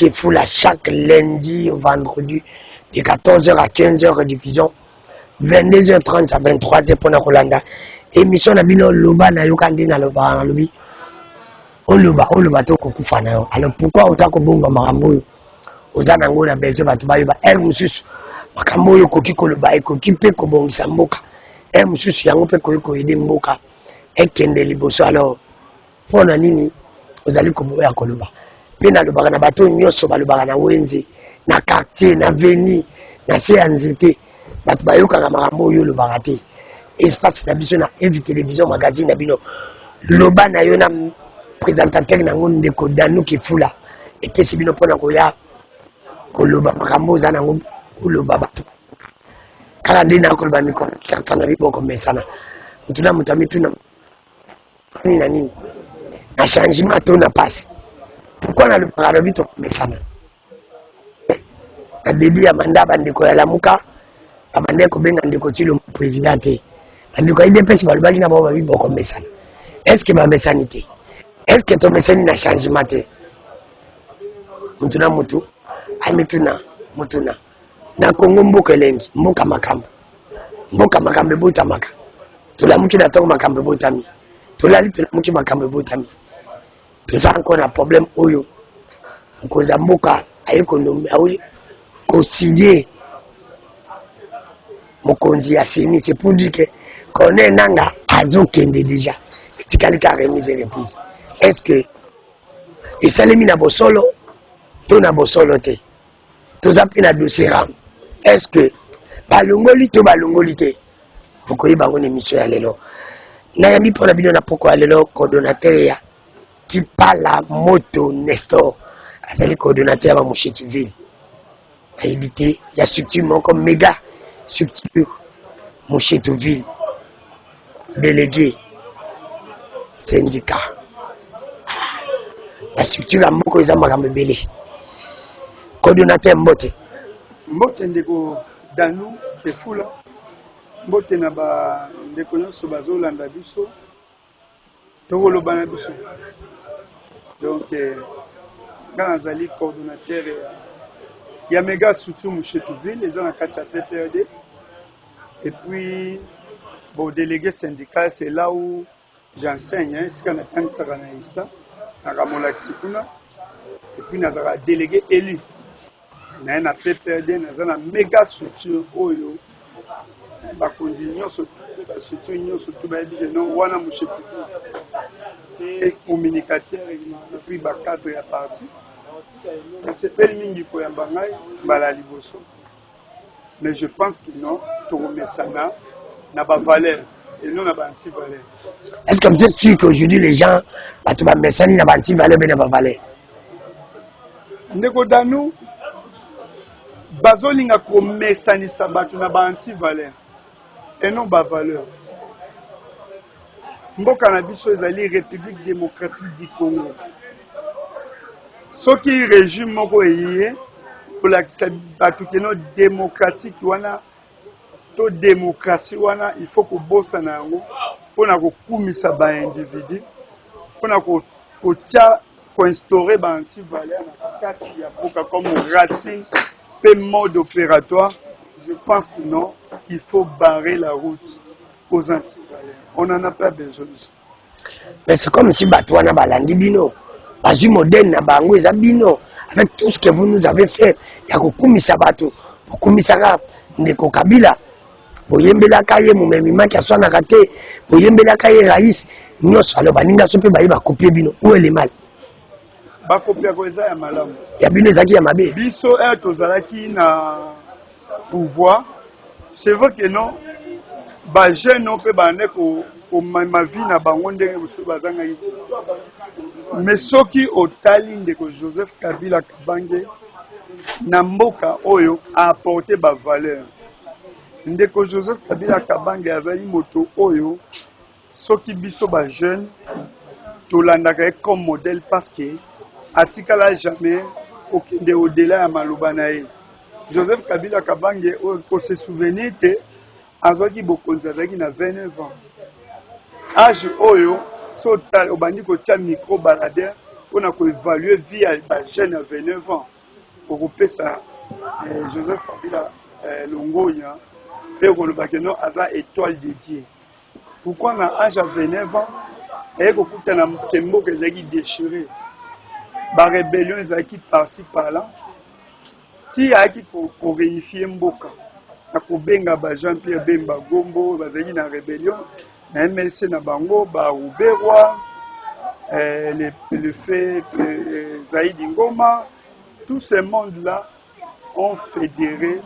Kefula chaque lundi au vendredi de 14h à 15h rediffusion 22h30 à 23h pour Nakolanda émission na bino loba na yokandi na loba lobi oloba to kokufa na yo. Alors pourquoi autant ko bonga makambo ozana ngo na bese batu bayoba mususu makambo yo koki koloba ekoki pe ko bongisa mboka mususu yango pe ko yede mboka ekende liboso. Alors fona nini ozali ko boya koloba pe na loba na bato nyoso baloba na wenze na quartier na veni na se anzete batu bayoka na makambo yo loba te espace na biso na invité télévision magazine na bino loba na yo na présentateur na ngonde ko Danu Kefula et puis c'est bino pona ko ya ko loba makambo za na ngo loba bato kala ndina ko loba miko kafana bibo ko mesana mutuna mutami tuna ni na nini na changement to na passe pourquoi na loba bito mesana na début ya mandat bandeko ya lamuka abande ko benga ndeko tilo président te bandeko ide pesi balobaki na baba bibo ko mesana est-ce que ba mesanité est-ce que ton message na changement te mutuna mutu amituna mutuna na Kongo mboka lengi mboka makambo buta maka tulamuki na tongo makambo butami tulali tulamuki makambo butami tuza encore na problème oyo koza mboka ayekonomi awi ko signer mokonzi ya seni. C'est pour dire que connaît nanga azokende déjà tikali ka remise et reprise. Est-ce que et salemi na bosolo to na bosolo te to zapi na dossier ram est-ce que balongoli to balongoli te poko yi bango émission ya lelo na yami pona bino na poko ya lelo coordonnateur ya qui parle moto Nestor azali coordonnateur ya Moshetu ville a évité ya structure moko méga structure Moshetu ville délégué syndicat la structure moko eza makambo ebele coordonnateur mbote ndeko Danu Kefula mbote na ba ndeko nyonso bazolanda biso tokoloba na biso donc nga nazali coordonnateur ya méga structure Moshetu ville eza na kati ya PPRD et puis bon délégué syndical c'est là où j'enseigne sika natangisaka na ISTA na Ramolakisi kuna et puis nazala délégué élu na PPRD nazala méga structure oyo bakonzi nyonso ba structure nyonso to ba dit non wana Moshetu et communicateur et puis ba cadre ya parti c'est pas mingi ko yamba ngai bala liboso mais je pense que non to remesana na ba valeur et non na ba anti-valeur. Est-ce que vous êtes sûr qu'aujourd'hui les gens batu ba mesani na ba anti-valeur be na ba valeur? Ndeko Danu bazolinga ko mesani sa batu na ba anti-valeur et non ba valeur. Mboka na biso ezali République démocratique du Congo. Soki régime moko eyé pour la batu keno démocratique wana to démocratie wana il faut ko bossa na yango pona ko kumisa ba individu pona ko tia ko instaurer ba anti-valeur na kati ya boka comme racine pe mode opératoire. Je pense que non, il faut barrer la route aux anti-valeurs. On n'en a pas besoin. Mais c'est comme si Batouana balandi bino bazu moderne na bango eza bino avec tout ce que vous nous avez fait ya kokumisa bato kokumisaka ndeko Kabila boyembelaka ye mumemimaki aswanaka te boyembelaka ye rais nyonso alo baninga so mpe baye bakopie bino où est le mal bakopia ko eza ya malamu ya bino ezaki ya mabe biso tozalaki na pouvoir c'est vrai que non ba jeune on peut bande ko ma vie na bango ndenge bosu bazanga yi mais soki otali ndeko Joseph Kabila Kabange na mboka oyo a apporté ba valeur. Ndeko Joseph Kabila Kabange azali moto oyo soki biso ba jeune tolandaka comme modèle parce que atikala jamais okende au-delà ya maloba na ye. Joseph Kabila Kabange ko se souvenir que azwaki bokonzi azalaki na 29 ans. Âge oyo so tal obandi ko tia micro balader on a évalué vie à jeune à 29 ans pour couper ça Joseph Kabila Longoya et Rolobakeno à sa étoile dédiée. Pourquoi on a âge à 29 ans et qu'on a un tembo qui est déchiré, la rébellion est qui par-ci par-là, si il y a qui pour réunifier Mboka, pour benga Jean-Pierre Bemba Gombo, bazaki na rébellion, na MLC na bango, ba Uberwa, le fait Zaïd Ngoma, tous ces mondes-là ont fédéré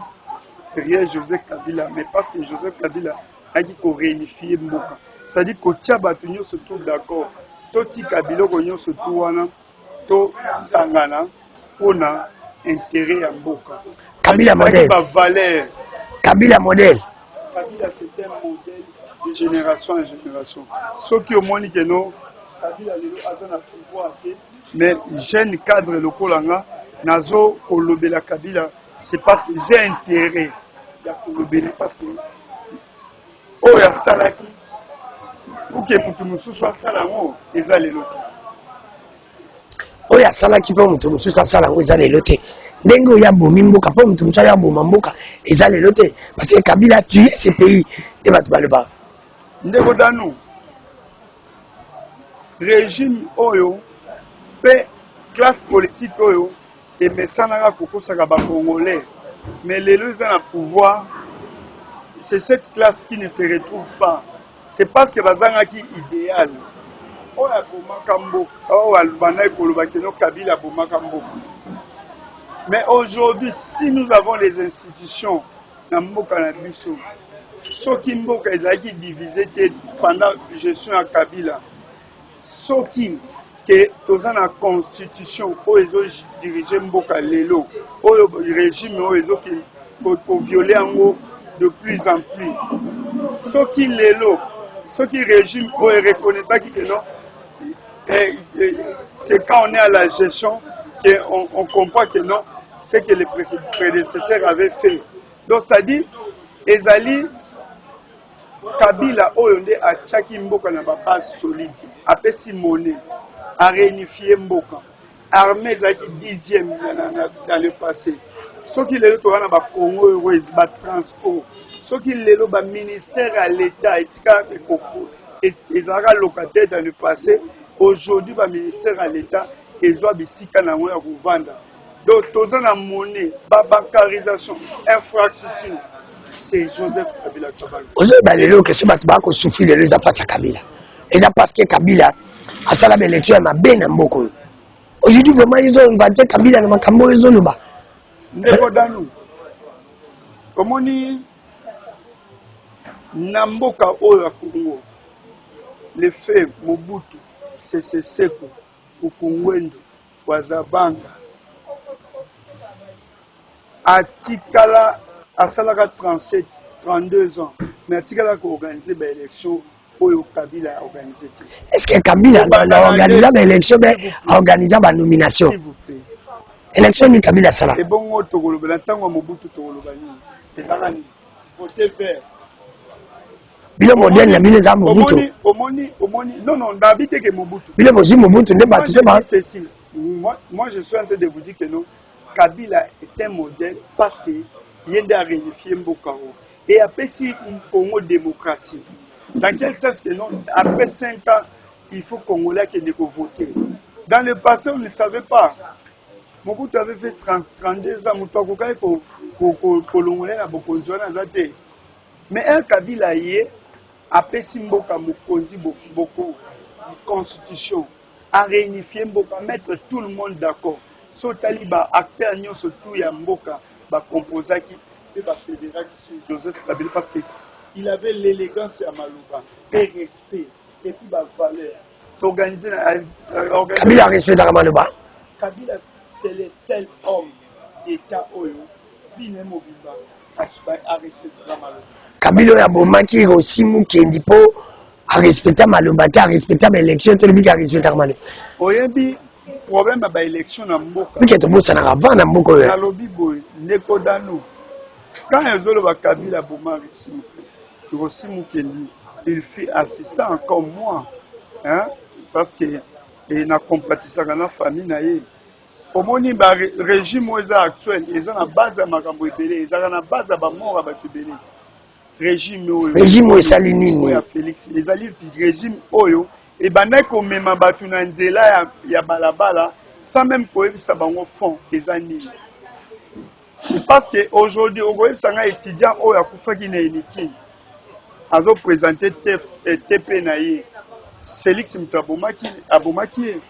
derrière Joseph Kabila, mais parce que Joseph Kabila a dit qu'on réunifie Mboka. C'est-à-dire que Tchabatunyo se trouve d'accord, Toti Kabila se trouve to Sangana, on a intérêt à Mboka. Kabila modèle. Kabila modèle. Kabila c'est un modèle de génération en génération. Ceux qui ont montré que non, Kabila a un pouvoir, mais jeune cadre local langa, nazo kolobela Kabila, c'est parce que j'ai intérêt à kolobela parce que oh ya salaki pour que mutu mususu asala ngo eza lelo te. Oya salaki po mutu mususu asala ngo eza lelo te. Ndenge oya bomi mboka po mutu mususu ya boma mboka eza lelo te parce que Kabila a tué ce pays de batu baloba. Ndeko danu régime oyo pe classe politique oyo et mesananga kokosaka ba congolais mais lelo eza na pouvoir. C'est cette classe qui ne se retrouve pas. C'est parce que bazanga qui idéal. Oh ya bomaka mboka, oh albana kolobakeno Kabila bomaka mboka. Mais aujourd'hui, si nous avons les institutions na mboka na biso, soki mboka ezaki divisé pendant gestion ya Kabila, soki que toza na constitution oyo ezo diriger mboka lelo, oyo régime oyo ezo ki pour violer yango de plus en plus. Ce qui lelo, ce qui régime oyo reconnaît que non, c'est quand on est à la gestion qu'on comprend que non, c'est que les prédécesseurs avaient fait. Donc c'est-à-dire, ezali Kabila Oyonde a tchaki mboka na base solide, a pesi monnaie, a réunifié mboka, armée ezaki 10e dans le passé. Ce qui est dans le Congo, le transport, ce qui est dans le ministère à l'État, et ils ont locataire dans le passé. Aujourd'hui, le ministère à l'État, ils ont des sites à vendre. Donc, tous la monnaie, la bancarisation, infrastructure, c'est Joseph Kabila Tchabal. Aujourd'hui, les gens qui souffrent de les affaires de Kabila. Et c'est parce que Kabila a fait l'élection à bien beaucoup. Aujourd'hui, vraiment, ils ont inventé Kabila dans le Cambo, ils ont Ndeko danu komoni na mboka oyo ya Congo le fait Mobutu Sese Seko Ukungwendo Wazabanga atikala asalaka 37 32 ans mais atikala ko organiser ba élection oyo Kabila a organisé. Est-ce que Kabila a organisé ba élection a organisé ba nomination? S'il vous plaît. Élection ni Kabila sala. Et bon, Togolobela, tango Mobutu Togolobani, les Arani, voter vert. Bilo modèle na bino za Mobutu. Omoni, non, d'habiter que Mobutu. Bilo mozi Mobutu ne ba tout ba. Moi, je suis en train de vous dire que non, Kabila est un modèle parce que il a réunifié Mbokaro. Et après, si Congo démocratie, dans quel sens que non, après 5 ans, il faut Congolais qui ne voter. Dans le passé, on ne savait pas. Mobutu avait fait 32 ans, mais un Kabila a pesi mboka mokonzi beaucoup constitution, a réunifié mboka, mettre tout le monde d'accord. So taliba acteur nyon surtout ya mboka ba composa qui va fédérer sur Joseph Kabila parce que il avait l'élégance à Malouba, et respect et puis ba valeur. Organiser Kabila respect à Malouba. Kabila c'est le seul homme d'État Oyo, Bine Mobimba, à respecter Malouba. Kabila ya bomaki aussi mukendi po a respecter Malouba, a respecter l'élection, tout le monde a respecter Malouba. Oyebi problème à l'élection na mboka. Puis que tout ça na avant na mboka. Na lobi boy, ndeko dano. Quand ezolo ba Kabila bomaki aussi mukendi, il fait assistant comme moi, hein, parce que et na compatisaka na famille na ye omoni ba régime oyo eza actuel eza na base ya makambo ebele ezalaka na base ya bamort ya bato ebele régime oyo esali nini ya Félix ezali régime oyo ebandaki komema bato na nzela ya balabala sans même koyebisa bango fond eza nini. C'est parce que aujourd'hui okoyebisa nga étudiant oyo akufaki na eliki azoprésente TP na ye Félix moto abomaki ye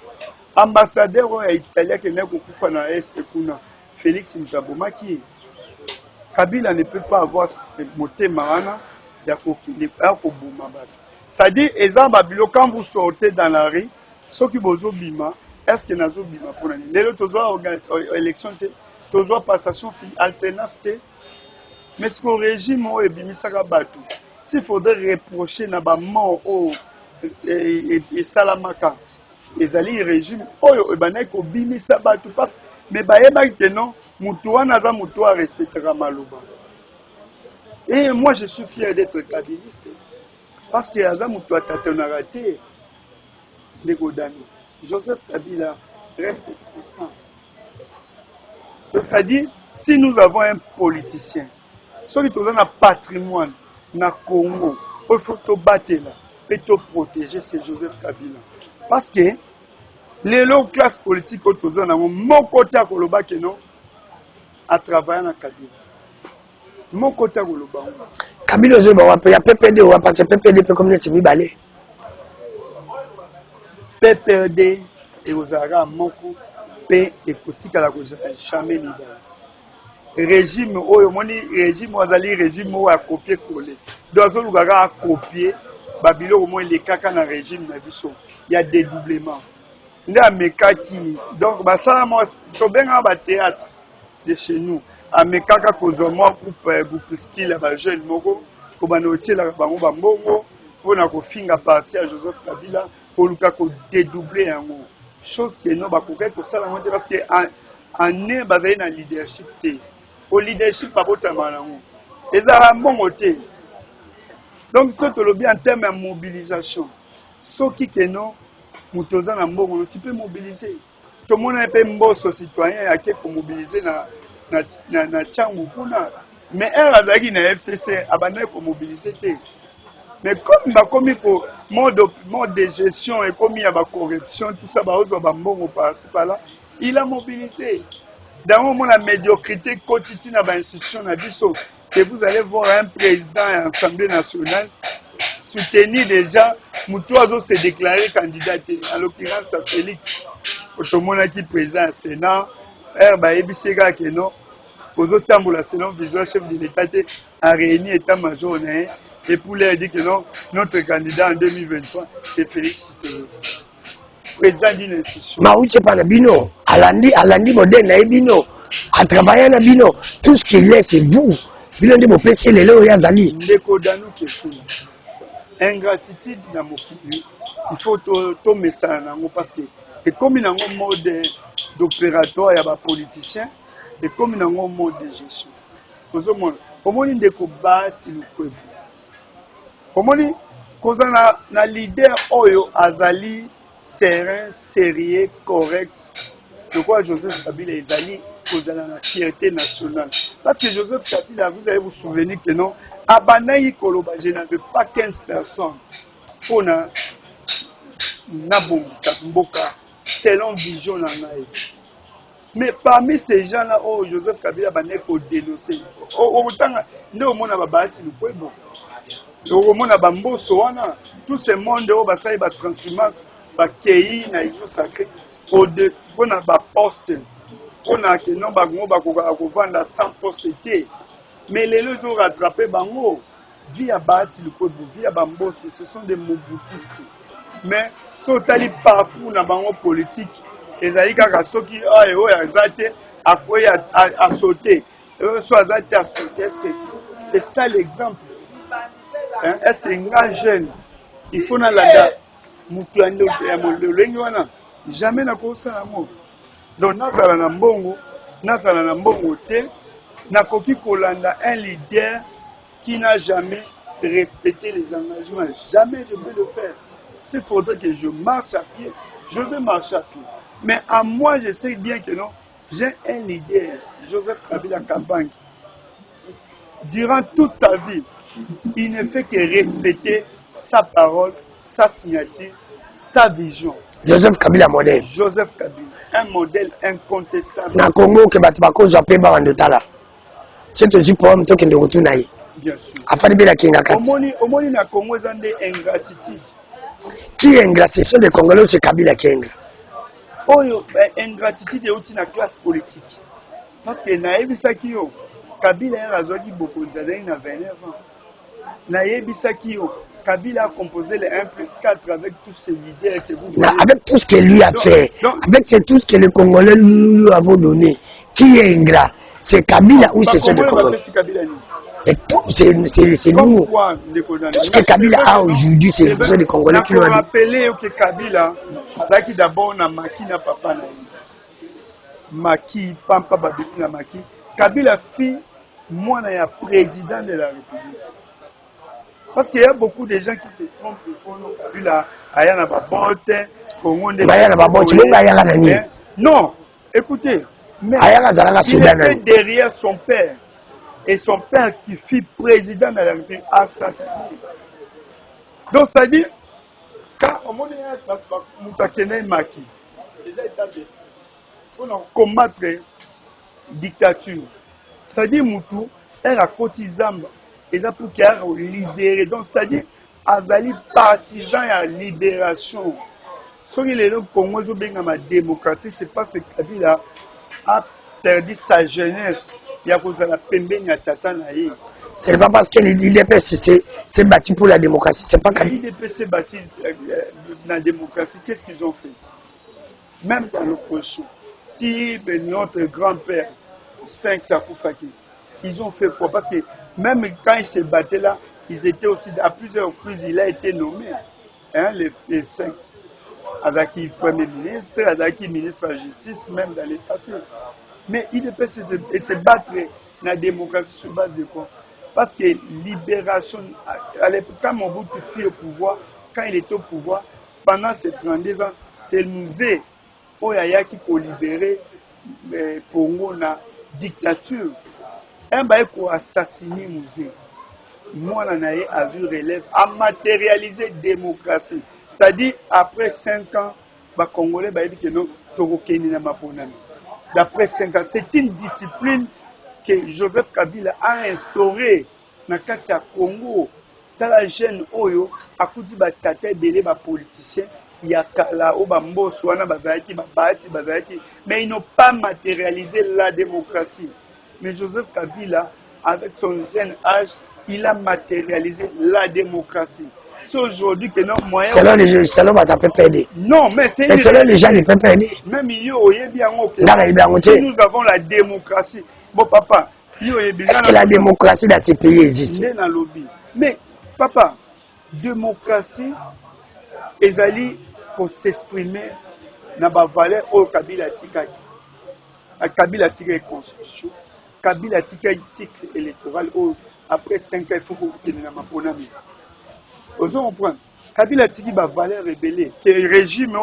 ambassadeur oyo ya Italie akendaki kokufa na este kuna Félix moto abomaki ye. Kabila ne peut pas avoir motema wana ya koboma bato. C'est-à-dire eza babilo quand vous sortez dans la rue soki bozobima est-ce que nazobima mpona nini lelo tozwa élection te tozwa passation alternance te mais ce qu'au régime oyo ebimisaka bato s'il faudrait reprocher na bamort oyo esalamaka ezali régime oyo ebandaki kobimisa bato mais bayebaki ke non mutu wana aza mutu oyo arespectaka maloba. Et moi je suis fier d'être kabiliste parce que aza mutu atatonaka te ndeko Dani. Joseph Kabila reste constant. C'est-à-dire, si nous avons un politicien, celui qui a un patrimoine, na Congo, il faut te battre là, et te protéger, c'est Joseph Kabila. Parce que les classes politiques, mon côté à Koloba, à travailler dans Kabila. Mon côté à Koloba. Kabila, il y a PPD, ou parce que PPD peut communauté Mibale. PPD et aux Arabes, Moko, P et Kotika la jamais libéré. Régime, régime, régime, a copié-collé. Dans ce lugar, a copié, Babylone, au moins, les caca dans le régime, il y a dédoublement. Il y a qui. Donc, ça, moi, je bien à théâtre de chez nous. À mes caca, groupe style, à jeune, Moko, comme on a la Bango, on a fait à partir à Joseph Kabila. Pour le cas dédoubler un mot. Chose que nous, ça parce que en est basé dans le leadership. Au leadership, pas pour et ça a un bon côté. Donc, ce que l'on en termes de mobilisation, ce qui est non, tu peux mobiliser. Tout le monde a un boss citoyen qui peut mobiliser na Tchangou. Mais elle a dit que FCC a mobiliser. Mais comme il mode de gestion et comme il y a la corruption, tout ça, il a mobilisé. Dans la médiocrité quotidienne de l'institution, et vous allez voir un président à l'Assemblée nationale soutenir déjà, Moutouazo s'est déclaré candidat, en l'occurrence Félix, tout le monde qui est président au Sénat, Ebisega Keno, aux autres temps, selon le chef de l'État a réuni l'état-major et pour leur dire que non, notre candidat en 2023 c'est Félix Tshisekedi, président d'une institution. Maouche Panabino, Alandi Modène Naibino, à travailler na Bino, tout ce qu'il est, c'est vous. Bino de mon PC, les lois Yazali. Ndeko Danou Kefou. Ingratitude dans mon pays, il faut tout mettre ça parce que et comme il y a un mode d'opératoire, il y a des politiciens, et comme il y a un mode de gestion. Comment il y a des bâti le peuple. Comment il y a un leader oyo azali serein, sérieux, correct. Je crois que Joseph Kabila ezali kozala la fierté nationale. Parce que Joseph Kabila, vous allez vous souvenir que non, à Banaï Koloba, je n'avais pas 15 personnes pour Nabongisa Mboka, selon vision Nanaï. Mais parmi ces gens-là, oh, Joseph Kabila a dénoncé. Nous avons bâti le peuple. Nous avons tout ce monde où il y a transhumance, il y a une sacrée. Pour un poste, on a que non, vendre 100 postes. Mais les gens ont rattrapé Bango via bâti le peuple, via Bambos, ce sont des moboutistes. Mais si on a parcours dans Bango politique, les Aïkas ceux qui a sauté, c'est ça l'exemple. Est-ce qu'un grand jeune, il faut dans la jamais n'a pas ça l'amour. Donc, nous avons un bon un leader qui n'a jamais respecté les engagements. Jamais je peux le faire. S'il faudrait que je marche à pied, Je vais marcher à pied. Mais à moi, je sais bien que non, j'ai un leader, Joseph Kabila Kabangi. Durant toute sa vie, il ne fait que respecter sa parole, sa signature, sa vision. Joseph Kabila modèle. Joseph Kabila, un modèle incontestable. Na Congo que batako jappé ba ndotala. C'est aussi pour moi que de retour naïe. Bien sûr. Afin de bien la kinga kati. Omoni na Congo zande ingratitude. Qui est ingrat? Ce sont les Congolais, c'est Kabila qui est ingrat. Oyo ingratitude est aussi na classe politique. Parce que naebisaki yo Kabila azwaki bokonzi azali na 29 ans. Naebisaki yo Kabila a composé les 1+4 avec tous ces leaders que vous voyez. Avec tout ce que lui a fait, avec tout ce que les Congolais lui avons donné, qui est ingrat? C'est Kabila ou c'est ceux de Congolais? Et tout, c'est nous. Tout ce que Kabila a aujourd'hui, c'est ceux des Congolais qui l'ont dit. Rappelez que Kabila a d'abord na Maki na papa na Maki, pampa babibi na Maki. Kabila fit moi na président de la République. Parce qu'il y a beaucoup de gens qui se trompent pour nous. Kabila aya na babote, Congo de non, écoutez, mais il était derrière son père. Et son père qui fut président de la République assassiné. Donc c'est-à-dire, quand on a Maki, pour combattre la dictature, c'est-à-dire Moutou, elle a cotisamba, et ça pour qu'elle libérer. Donc c'est-à-dire, Azali partisan de la libération. Ce qui est le Congo, la démocratie, c'est parce que Kabila a perdu sa jeunesse. C'est pas parce que l'IDP s'est battu pour la démocratie, c'est pas comme l'IDP s'est battu dans la démocratie. Qu'est-ce qu'ils ont fait? Même dans l'opposition, type notre grand-père, Sphinx Akoufaki, ils ont fait quoi? Parce que même quand ils se battaient là, ils étaient aussi, à plusieurs reprises, il a été nommé, hein, les Sphinx. Azaki Premier ministre, Azaki ministre de la Justice, même dans les passés. Mais il peut se battre dans la démocratie sur base de quoi? Parce que libération, quand Mobutu fut au pouvoir, quand il était au pouvoir, pendant ces 32 ans, c'est le musée qui pour libérer le Congo dans la dictature. Un bail pour assassiner le musée. Moi, a vu relève à matérialiser la démocratie. C'est-à-dire, après 5 ans, les Congolais disent que nous sommes d'après 5 ans, c'est une discipline que Joseph Kabila a instaurée dans le Congo. Dans la jeune Oyo, à coup de batata belé ba politiciens, il y a là au bambo soana bazaki babati bazaki, mais ils n'ont pas matérialisé la démocratie. Mais Joseph Kabila, avec son jeune âge, il a matérialisé la démocratie. C'est aujourd'hui que nos moyens. Selon les gens, selon PPD. Non, mais c'est une. Selon les gens du PPD. Même si nous avons la démocratie. Bon, papa, est-ce que la démocratie dans ces pays existe? Mais, papa, démocratie, ils allaient pour s'exprimer dans la valeur au Kabila Tika. Kabila Tika est constitution. Kabila Tika est cycle électoral. Après 5 ans, il faut que vous ayez ma bonami. Vous comprenez? Kabila Tiki va valeur rebelle. Que le régime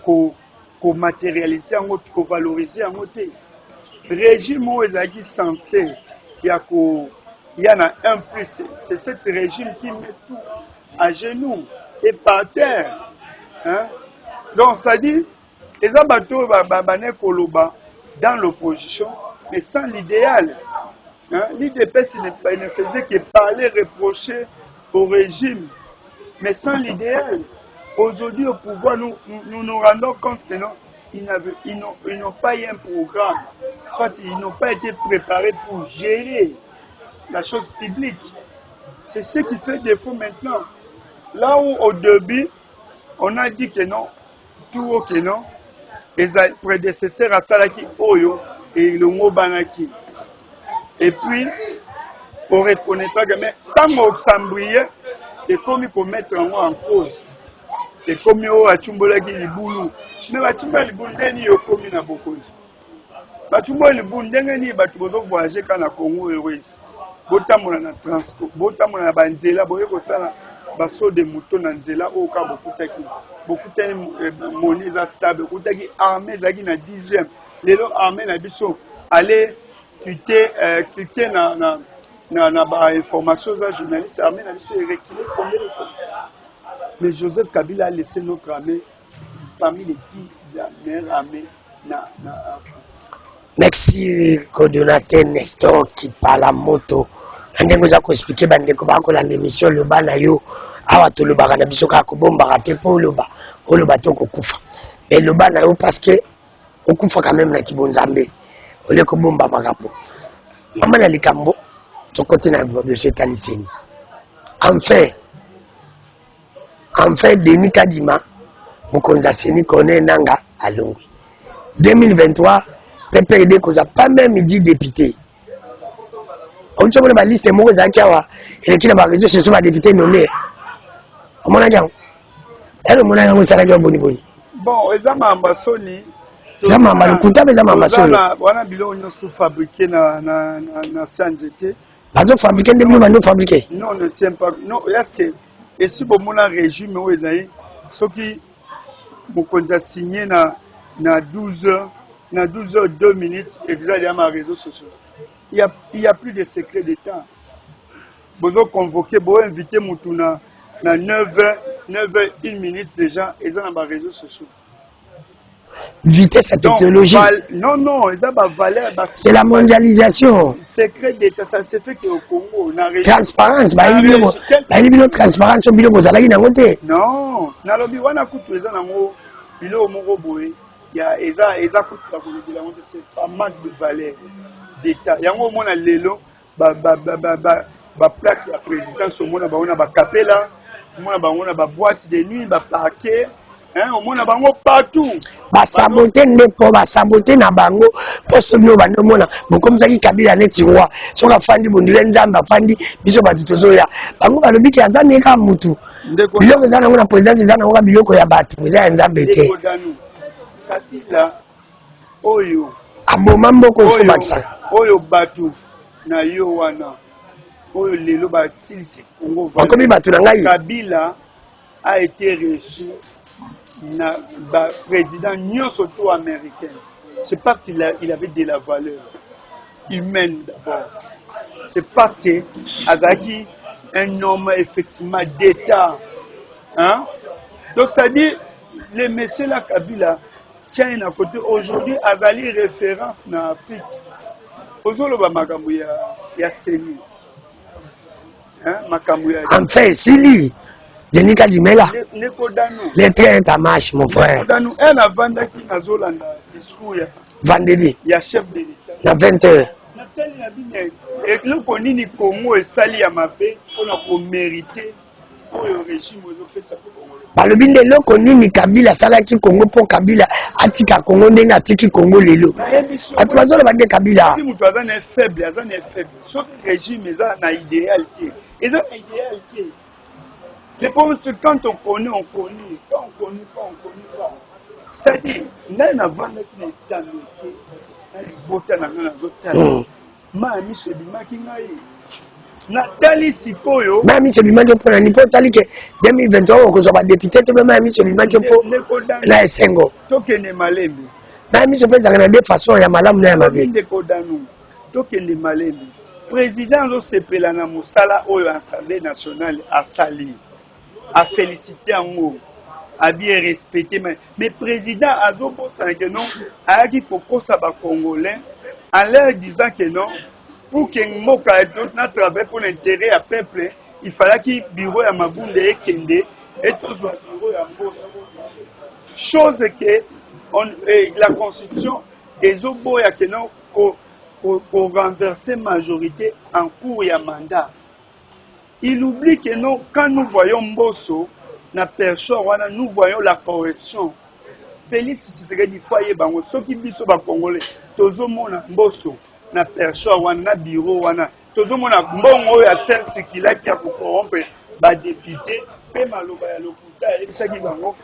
ko matérialiser, ko valoriser en côté. Régime est censé, il y en a un plus. C'est ce régime qui met tout à genoux et par terre. Hein? Donc ça dit, les abattoirs dans l'opposition, mais sans l'idéal. Hein? L'IDP ne faisait que parler, reprocher au régime, mais sans l'idéal. Aujourd'hui, au pouvoir, nous nous rendons compte que non, ils n'ont pas eu un programme, soit ils n'ont pas été préparés pour gérer la chose publique. C'est ce qui fait défaut maintenant. Là où au début, on a dit que non, tout ok non, les prédécesseurs à Salaki Oyo et le Mobanaki. Et puis, on reconnaît pas que mais tant qu'on s'embrille, et comme il faut mettre en cause, et comme il y a Chumbolaki Liboulou, mais la Chumba Liboulou n'est pas comme il y a beaucoup. La Chumba Liboulou n'est pas comme il y a voyager quand la Congo est ouest. Botamona na transport, botamona na banzela, boye ko sala baso de moto na nzela oyo ka bokutaki moni eza stable bokutaki armée ezalaki na 10e lelo armée na biso ale tuite na bainformation za journaliste armée na biso erekile combien de fois. Mais Joseph Kabila a laissé notre armée parmi les 10 meilleures armées na Afrique. Merci coordonnateur Nestor qui parle à moto. Ndenge za ko expliquer bandeko ba ko la émission loba na yo awa to loba na biso ka ko bomba raté pour loba to ko kufa. Mais loba na yo parce que on kufa quand même na kibonzambe. Ole ko bomba makapo. Mama na likambo to continue de cette aliceni. Enfin Denis Kadima mokonza seni connaît nanga alongwi. 2023 PPRD cause pas même 10 députés. On tient la liste de mots Zakiawa et qui n'a pas réseau ce sont les députés nommés. On a dit, elle on a un salaire boni. Bon, les ambassoni. Les ambassoni, les ambassoni. Voilà, bilon on a fabriqué na CNGT. Ils ont fabriqué des mots, nous fabriqué. Non, on ne tient pas. Non, est-ce que et si bon mon régime où ils ce qui mon a signé na 12h. Na 12h02 et vous allez à ma réseau social. Il y a plus de secret d'État. Vous avez convoqué, vous avez invité Moutouna na 9h, 1 déjà, ils sont dans ma réseau social. Vitesse et technologie. Non, ils ont valeur. C'est la mondialisation. Secret d'État, ça se fait qu'au Congo. Transparence, transparence, non, na lobi wana kutu ils ont bilo moko boye. Il y a c'est pas manque de valeur d'État. Il y a un moment lelo plaque la présidence au monde ba capella, on a boîte de nuit, ba parquet, hein, au monde bango partout. Ba saboter nepo, ba saboter na bango poste no bando mona. Bon comme ça qui Kabila neti roi. So ka fandi bondile nzamba fandi biso ba tutozoya. Bango ba lobi ki azane ka mutu. Biloko zana ngona présidence zana ngona biloko ya batu. Président nzambe te. Kabila oyo aboma mboko so batsa oyo batu na yo wana oyo lelo ba silisi Congo bakomi batu na ngai. Kabila a été reçu na ba président nyonso to américain. C'est parce qu'il avait de la valeur humaine d'abord. C'est parce que Azaki un homme effectivement d'État, hein. Donc ça dit les messieurs la Kabila tiens à côté aujourd'hui azali référence na Afrique ozolo ba makambo ya seni hein makambo ya enfin sili Denis Kadimela les trains ta marche mon frère Danu un avanda qui nazolanda discours ya vendredi ya chef de l'État na 20h na tali na bine et le konini Congo esali ya mabe pona ko mériter oyo régime ozo fait ça pour balobi lelo nini Kabila salaki Congo pour Kabila atika Congo ndenge atiki Congo lelo atu bazola bande Kabila mutu azana faible so régime eza na idéalité les pauvres quand on connaît quand on connaît pas c'est-à-dire n'a vendre qui n'est pas bota na ngana zotala ma mi se bimaki ngai Nathalie Sikoyo. Même si lui manque pour l'année, pour tali que 2023, on soit député, tu peux même si lui manque pour la Sengo. Tokene Malembe. Même si peut avoir de façon, il y a madame n'a pas vu. Tokene Malembe. Président Joseph na Mosala Oyo Assemblée nationale a sali, a félicité en haut, a bien respecté. Mais président Azobo Sangenon a dit pour ça va Congolais, en leur disant que non. Pour que Moka travaille pour l'intérêt à peuple, il fallait qu'il bureau à Mabunde et Kende et tout son bureau à Boss. Chose que la constitution des Oboya que non pour renverser majorité en cours et à mandat. Il oublie que non, quand nous voyons Mbosso, nous voyons la corruption. Félix Tshisekedi foyer bango soki biso ba Congolais tozo mona Mbosso na percho wana bureau wana tozomona mbongo oyo Aster Sikilaki ya corrompre ba député pe maloba ya lokuta esaki bango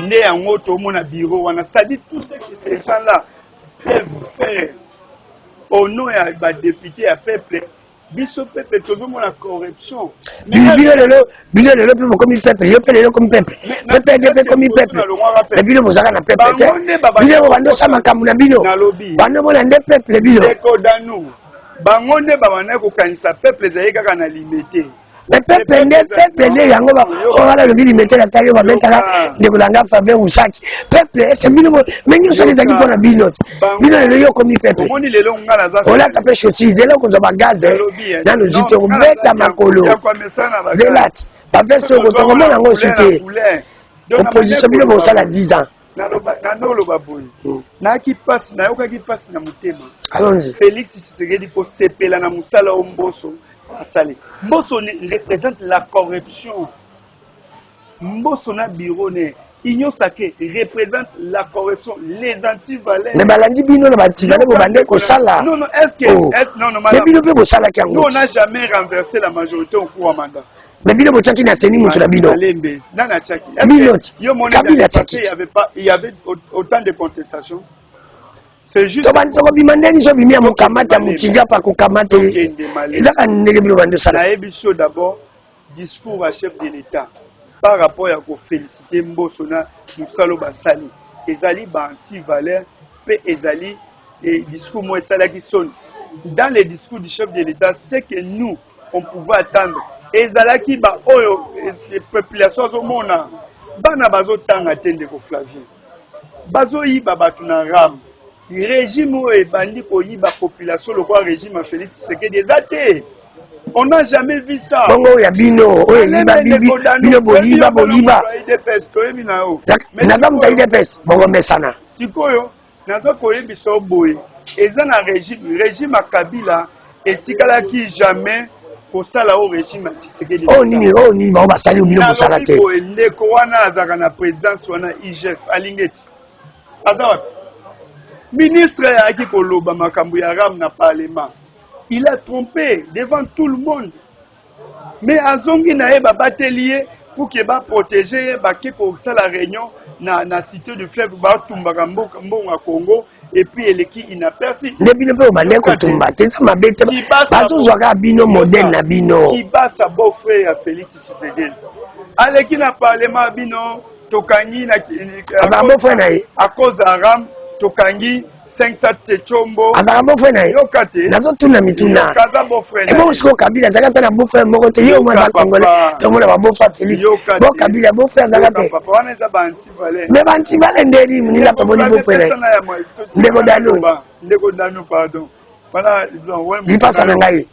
ne yango tomona bureau wana c'est-à-dire tout ce que ces gens-là peuvent faire au nom ya ba député à peuple biso peuple tozomona la corruption. Bino lelo pe comme peuple, yo pe lelo comme peuple. Peuple comme peuple. Et bino bozaka na peuple te. Bino bando sa makambu na bino. Bando mona nde peuple bino. Ndeko danu. Bango nde babana ko kanisa peuple zaye kaka na limité. Mais peuple nde yango ba ora le bili mettre la taille ba metala ndeko langa Fabien Usaki. Peuple c'est bino mengi so les aki pona bino. Bino lelo yo comme peuple. Omoni lelo ngala za. Ola tape choti zelo konza ba gaz na no zito mbeta makolo. Zelati. Papa so ko tongo mona ngo sute. Opposition bino bo sala 10 ans. Nanolo baboy. Na ki passe na yoka ki passe na mutema. Allons-y. Félix Tshisekedi po sepela na musala o Mbosso. Mbosso représente la corruption. Mbosso na bureau ne Igno Sake représente la corruption, les antivalents. Mais balandi bino na bativale bo bande ko sala. Non non, est-ce non madame. Bino pe bo sala ki nous on n'a jamais renversé la majorité au cours mandat. Mais bino bo tchaki na seni mutu na bino. Alembe, nana tchaki. Kabila tchaki. Il y avait autant de contestations. C'est juste to bimandeni so bimia mukamata mutinga pa kukamata. Ezaka ndenge bino bande sala. Na ebiso d'abord discours à chef de l'État par rapport à féliciter Mbosso na musalo basali. Ezali ba anti-valeur pe ezali et discours moi sala qui sonne. Dans les discours du chef de l'État, c'est que nous on pouvait attendre. Ezalaki ba oyo les populations au monde bana bazo tanga tende ko Flavien. Bazo yiba batu na ram. Régime ou bandi ko yiba population le quoi régime a Félix Tshisekedi des athées. On n'a jamais vu ça. Bongo ya bino, yiba bino boliba. Nazam ta IDPS, bongo mesana. Sikoyo, nazo koyebi so boye. Eza na régime a Kabila etikala ki jamais pour ça là au régime Tshisekedi. Oh ni ba basali bino pour ça là te. Ndeko wana azaka na présidence wana IGF alingeti. Azawa ministre ya ki koloba makambu ya ram na parlement. Il a trompé devant tout le monde. Mais azongi na eba batelier pour que ba protéger ba ke ko ça la réunion na cité du fleuve ba tumbaka mbonga Congo et puis eleki inaperçu. Ndebino pe obande ko tumba te sa mabete ba to zwaka bino modèle na bino. Qui bat sa beau-frère Félix Tshisekedi. Aleki na parlement bino tokangi na à cause aram tokangi 500 Tchombo. Azaka beau-frère na yokate. Nazo tuna mituna. Kaza beau-frère. Et bon siko Kabila zaka na beau-frère moko te yo mwa za congolais. To mona ba beau-frère Félix. Bon Kabila beau-frère zaka te. Papa wana za ba anti-valent. Mais ba anti-valent ndeli munila to moni beau-frère. Ndeko danu pardon. Voilà donc oui passe na ngai.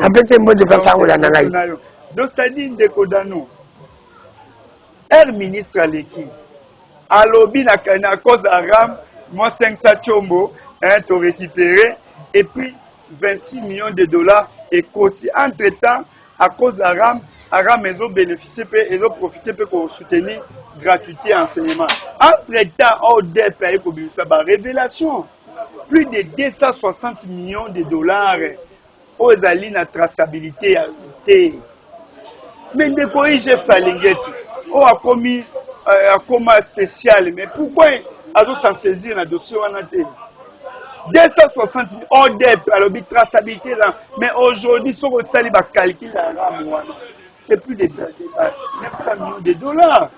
Apete mboje passe ngola na ngai. Donc c'est-à-dire ndeko danu. Ministre aleki. Alobi na cause aram moi 500 Tchombo, tu récupéré, et puis 26 millions de dollars et côté. Entre-temps, à cause d'Aram, ils ont bénéficié et ils ont profité pour soutenir gratuité enseignement. Entre-temps, au DPA, ça va révélation. Plus de 260 millions de dollars aux alliés de traçabilité. Mais des pays, j'ai fait on a commis un coma spécial. Mais pourquoi ils s'en saisir dans le dossier 260 000 ODEP, alors traçabilité là. Mais aujourd'hui, si on calcule c'est plus de 900 millions de dollars.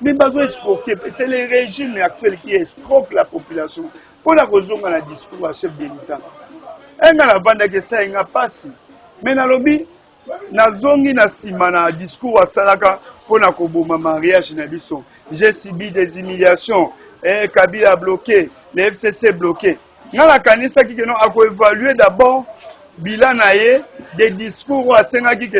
Mais c'est le régime actuel qui escroque la population. Pour la raison qu'on a discours à chef de l'État. Elle a vendu que ça n'a pas si. Mais dans le lobby, na zongi na sima na discours à Salaka pour na koboma mariage na biso. J'ai subi des humiliations. Kabila bloqué, le FCC bloqué. Dans la kanisa qui a évalué d'abord bilan des discours à Senga qui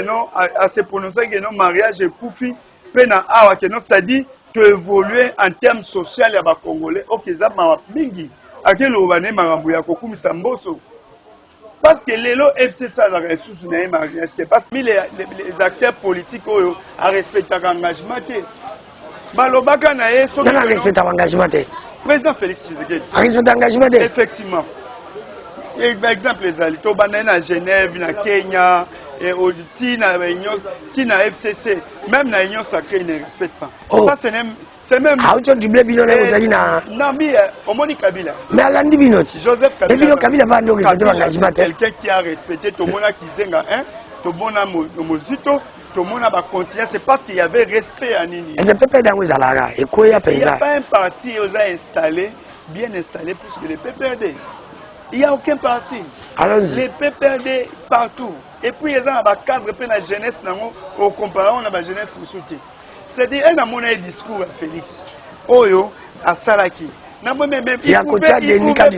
a se prononcer que non mariage et koufi pena awa que non c'est-à-dire que évoluer en termes sociaux ya ba congolais OK za ma mingi akelo bane makambo ya kokumisa Mbosso. Parce que les FCC a la ressource na mariage parce que les acteurs politiques ont respecté l'engagement. Malobaka na ye so na respecte l'engagement. Président Félix Tshisekedi. Respecte l'engagement. Effectivement. Par exemple les ali to banana à Genève, na Kenya, et au Tina FCC, même la Union sacrée, ils ne respectent pas. Oh. Ça, c'est même. Ah, tu dis bino na kozalina. Non, mais Omoni Kabila. Mais Alandi Binoti. Joseph Kabila. Et Bino Kabila va nous respecter l'engagement. Quelqu'un qui a respecté Tomona Kizenga 1, Tomona Mozito, Tomona va continuer. C'est parce qu'il y avait respect à Nini. Et c'est Pepe Dango Zalaga. Et quoi, il y a Il n'y a pas un parti qui a installé, bien installé, plus que les PPRD. Il n'y a aucun parti. Les PPRD partout. Et puis, il y a un cadre de la jeunesse, au comparant à la jeunesse soutien. C'est-à-dire, il y a un discours à Félix. Oyo, à Salaki. Il ne pouvait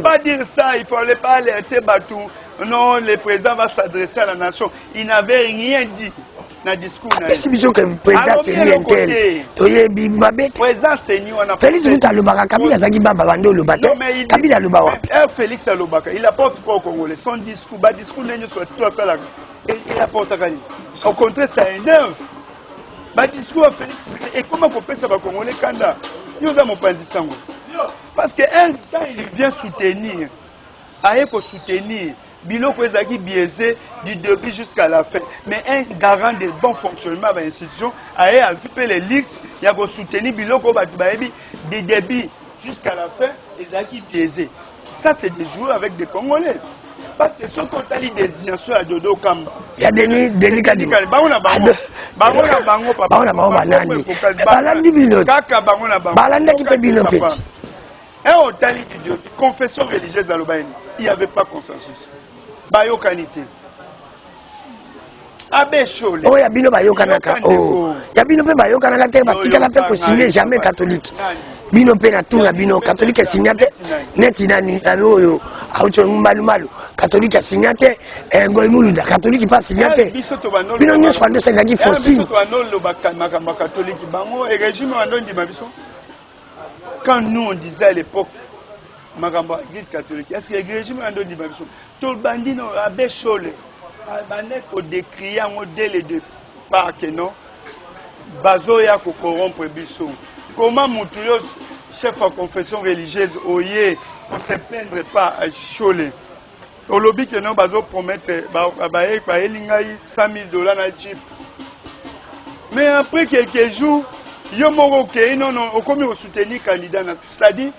pas dire ça, il ne fallait pas alerter Batou. Non, le président va s'adresser à la nation. Il n'avait rien dit dans le discours. Si vous que le président c'est lui un tel. Président c'est nous. Félix Moutalobaka, Kabila Zagiba Babando Lobate. Kabila Lobawa. Félix Alobaka, il apporte quoi au Congolais? Son discours, discours n'est soit toi ça là. Il apporte rien. Au contraire, ça énerve. Discours à Félix. Et comment on peut ça va Congolais Kanda? Nous avons pas dit ça. Parce que quand il vient soutenir, il faut soutenir. Biloko ezaki biaisé du début jusqu'à la fin. Mais un garant de bon fonctionnement de l'institution a vu les leaks, il a soutenu Biloko du début jusqu'à la fin, ezaki biaisé. Ça, c'est des joueurs avec des Congolais. Parce que ce qu'on a dit des désignation à Dodo Kamba. Il y a Denis Kadima. Confession religieuse à l'Obaïni. Il n'y avait pas consensus. Bayo qualité. Abbé Cholé. Oh, Yabino Bayo Kanaka. Oh, Yabino Bayo Kanaka, Batika la paix pour signer jamais catholique. Bino Pena Touna Bino, catholique est signate. Netinani, Ayo, Auto Malumalu, catholique est signate. Ngoimuluda, catholique pas signate. Bino n'y a pas de ce qui faut signer. Quand nous on disait à l'époque, Magamba, l'église catholique, est-ce que le régime a donné des tout le bandit, Abbé Cholé, au décriant dès les deux parcs, non, Bazoya pour corrompre Bissou. Comment Moutouyo, chef de confession religieuse, oye, on ne se plaindrait pas à Cholé. Au lobby que non, Bazo promettre 100 000 $ à Jeep. Mais après quelques jours, Yomoro Kei, non, comme on soutenir candidat, c'est-à-dire,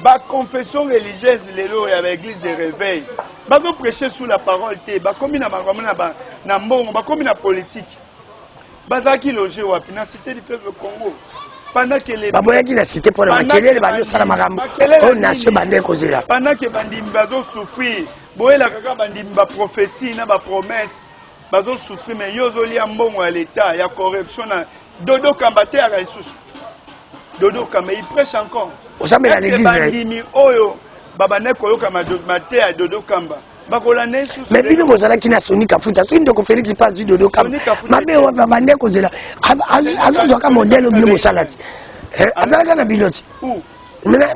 la confession religieuse, l'église de réveil, va prêcher sous la parole, comme il la politique. Bazaki logé ou la cité du peuple Congo. Pendant que les Baboyaki la cité pour la maquiller, les bandes salamaram, oh nation bandé causera. Pendant que bandit bazo souffrir, boye la kaka bandit ba prophétie, na ba promesse, bazo souffrir, mais yozoli ambongo à l'état, il y a corruption. Dodo Kambate à Raïsous. Dodo Kambate, il prêche encore. Vous avez l'église. Bandimi Oyo, Babane Koyo Kamate à Dodo Kamba. Mais Bino Bozala qui n'a Sony Kafuta, c'est une de Félix passe du Dodo Kamba. Ma mère va bander Kozela. Azo un modèle au Bino Bosalati. Azalaka na Binoti. Où? Est-ce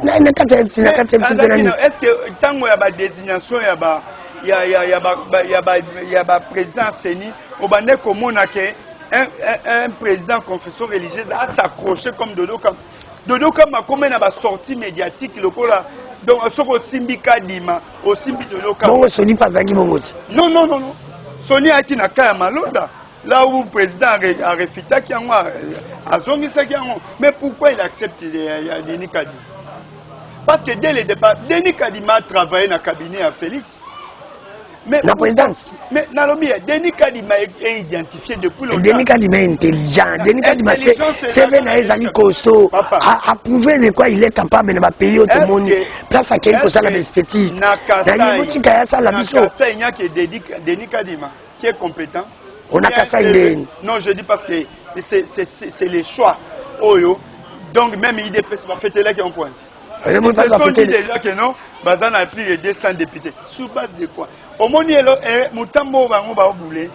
que tant qu'il y a des désignations, il y a président Seni, au Bandé Komonake, un président confession religieuse a s'accroché comme Dodo Kamba. Dodo Kamba, comme il a sorti médiatique, donc, au Simbi Kadima, au Simbi Dodo Kamba. Non, Sony pas Zagi Mongoti. Non. Sony a qui n'a qu'à Malonda. Là où le président a refité qui a zongi ça qui a. Mais pourquoi il accepte Denis Kadima? Parce que dès le départ, Denis Kadima a travaillé dans le cabinet à Félix. Mais la présidence. Mais Denis Kadima est identifié depuis longtemps. Denis Kadima est intelligent. Denis Kadima c'est un costaud. A prouvé de quoi il est capable de payer tout le monde. Place à quelqu'un ça la perspective. Il y a que Denis Kadima qui est compétent. On a cassé une. Non, je dis parce que c'est les choix. Donc même IDPS va fêter là qui est en point. Ils se sont dit déjà que non, Bazan a pris les 200 députés. Sous base de quoi? Au moment où Moutambo va bouler,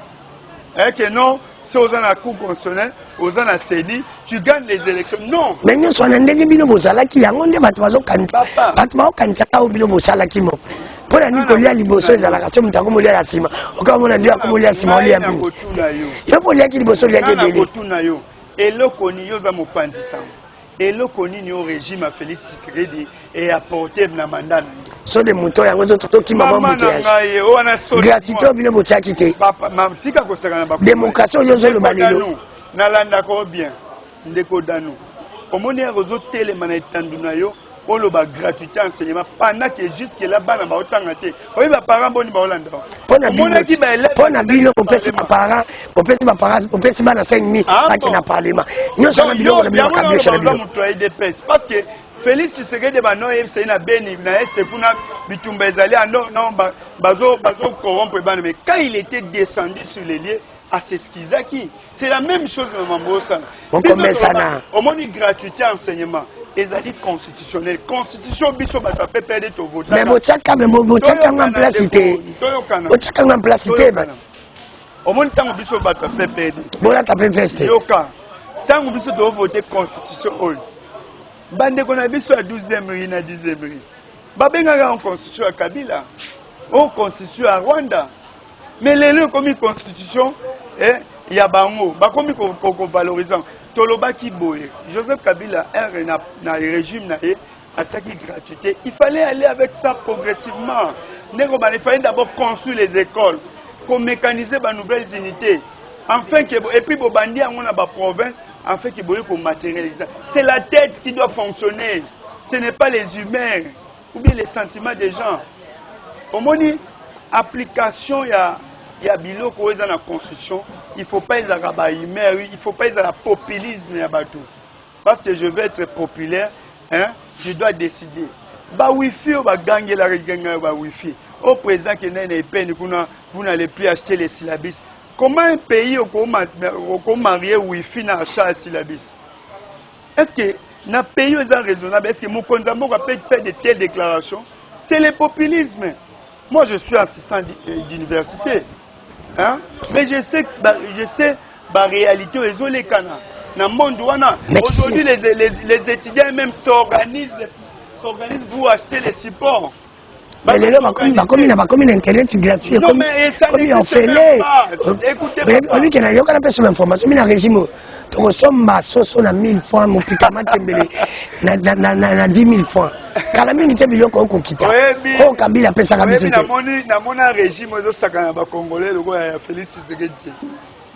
que non, si aux en a cour constitutionnel, aux en a CENI, tu gagnes les élections. Non. Mais nous sommes en train de bosala qui a un batmazo candidat. Batmao candidat au bino bosala qui mo. Pour la Nicolia Liboso, ils ont la question de Takomolia la Sima. Au cas où on a dit à Komolia Sima, il y a un peu. Il y a pour les qui Liboso, il y a des délais. Et le coni, ils ont mon et le coni au régime à Félix Tshisekedi et apporté le mandat. so de moto yango to ki maman bouteillage gratuité bino botiaki te démocratie oyo zo le balelo nalanda ko bien ndeko dano omoni rezo telema na etanduna yo oloba gratuité enseignement pendant que jusque là bana ba otanga te oyi ba parents boni ba olanda pona bino opesi ba parents opesi bana 5000 baki na parlement nyonso na bino na bino kabisha na bino parce que Félix Tshisekedi bano c'est na beni na est kuna bitumba ezali non bazo corrompre bana mais quand il était descendu sur les lieux à Seskizaki c'est la même chose maman Bossa on commence ça na au moins gratuité enseignement ezali constitutionnel constitution biso ba tapé perdre to vote mais bochaka en placité bochaka en placité au moins tango biso ba tapé perdre bona tapé feste yoka tango biso do voter constitution oyo bande kona biso à 12e ri na 10e ri babenga en constitution à Kabila en constitution à Rwanda mais lelo comme constitution ya bango ba comme ko valorisant Tolobaki Boye, Joseph Kabila na régime na attaqué gratuité. Il fallait aller avec ça progressivement. Il fallait d'abord construire les écoles, pour mécaniser les nouvelles unités. Enfin, et puis pour bandir on a la province, afin qu'il pour matérialiser. C'est la tête qui doit fonctionner. Ce n'est pas les humains ou bien les sentiments des gens. Au moins, application il y a biloko dans la constitution. Il ne faut pas être il faut pas être populisme parce que je veux être populaire, hein, je dois décider. Ba wifi ou ba gagner la ba wifi. Au président qui n'est pas vous n'allez plus acheter les syllabis. Comment un pays au marier wifi n'a acheté syllabis? Est-ce que un pays est raisonnable? Est-ce que mon Konzambo peut faire de telles déclarations? C'est le populisme. Moi je suis assistant d'université. Hein? Mais je sais la réalité est les canards. Dans le monde aujourd'hui les étudiants même s'organisent pour acheter les supports. Mais les gens comme une internet gratuit comme on fait les on dit qu'il y a une information mais le régime tu ressembles soso na 1000 francs mon pikama tembele na 10 000 francs kala mingi te biloko ko kita ko Kabila pesa kabisa na moni régime ozo sakana ba congolais loko ya Félix Tshisekedi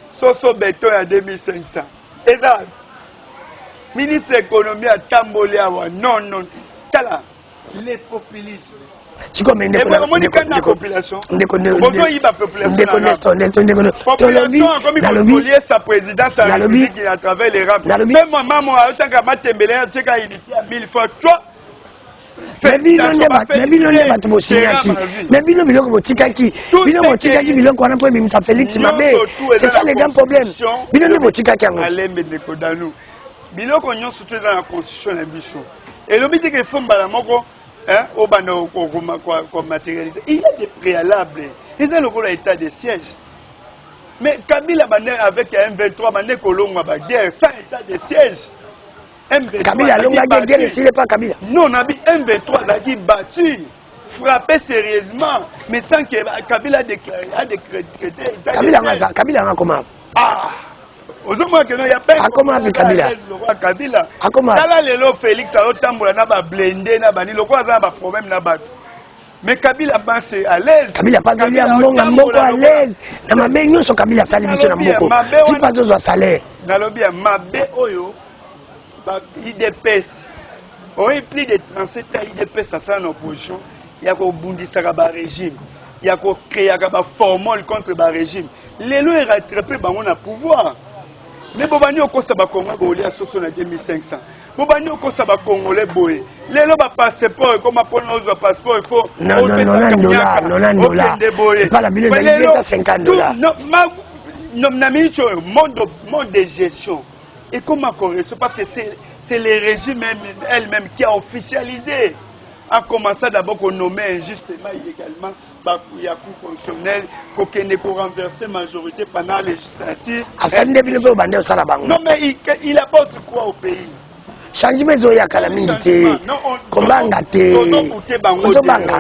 soso beton ya 2500 eza ministre économie a tambolé awa non tala les populistes tu comme la population sa présidence à travers les rames même maman a autant qu'à matembele tcheka il était à 1000 fois toi mais bino ne bato bosinyaki mais bino biloko botikaki bino botikaki biloko wana po ebimisa Félix mabe c'est ça le grand problème bino ne botikaki yango alembe ndeko danu biloko nyonso tu eza na constitution na biso elobi te ke fombala moko au bando matérialisé. Il y a des préalables. Ils ont le état de siège. Mais Kabila avec un M23, Mané Kolonga ba guerre sans état de siège. Kabila longa guerre s'il n'est pas Kabila. Non, on a dit M23 a dit battu, frappé sérieusement, mais sans que Kabila a décrété. Kabila a comment? Ah. Ozomwa que non y a pas comment Kabila Kabila tala lelo Félix a otambola na ba blender na bani loko aza ba problème na ba mais Kabila marche à l'aise Kabila pas ali à moko à l'aise na mabe nyonso Kabila sali biso na moko tu pas zo salaire na lobi ya mabe oyo ba IDPS oyi plus de 37 ans IDPS ça en opposition ya ko bundisa ba régime ya ko créer ba formule contre ba régime lelo est rattrapé bango na pouvoir. Mais Bobani au Kosa Congolais à 2500. Bobani au Kosa Congolais boy. Les lois passeport comme à prendre nos passeports il faut. Non, pas la billet à 50 $. Non, monde de gestion. Et comment correction parce que c'est les régimes elles-mêmes qui a officialisé. A commencé d'abord qu'on nommait injustement également. Il y a un coup fonctionnel, qu'on renverser majorité pendant la législature. Non, mais il apporte quoi au pays? Changement de la calamité. Combat gâté. Ozobanga.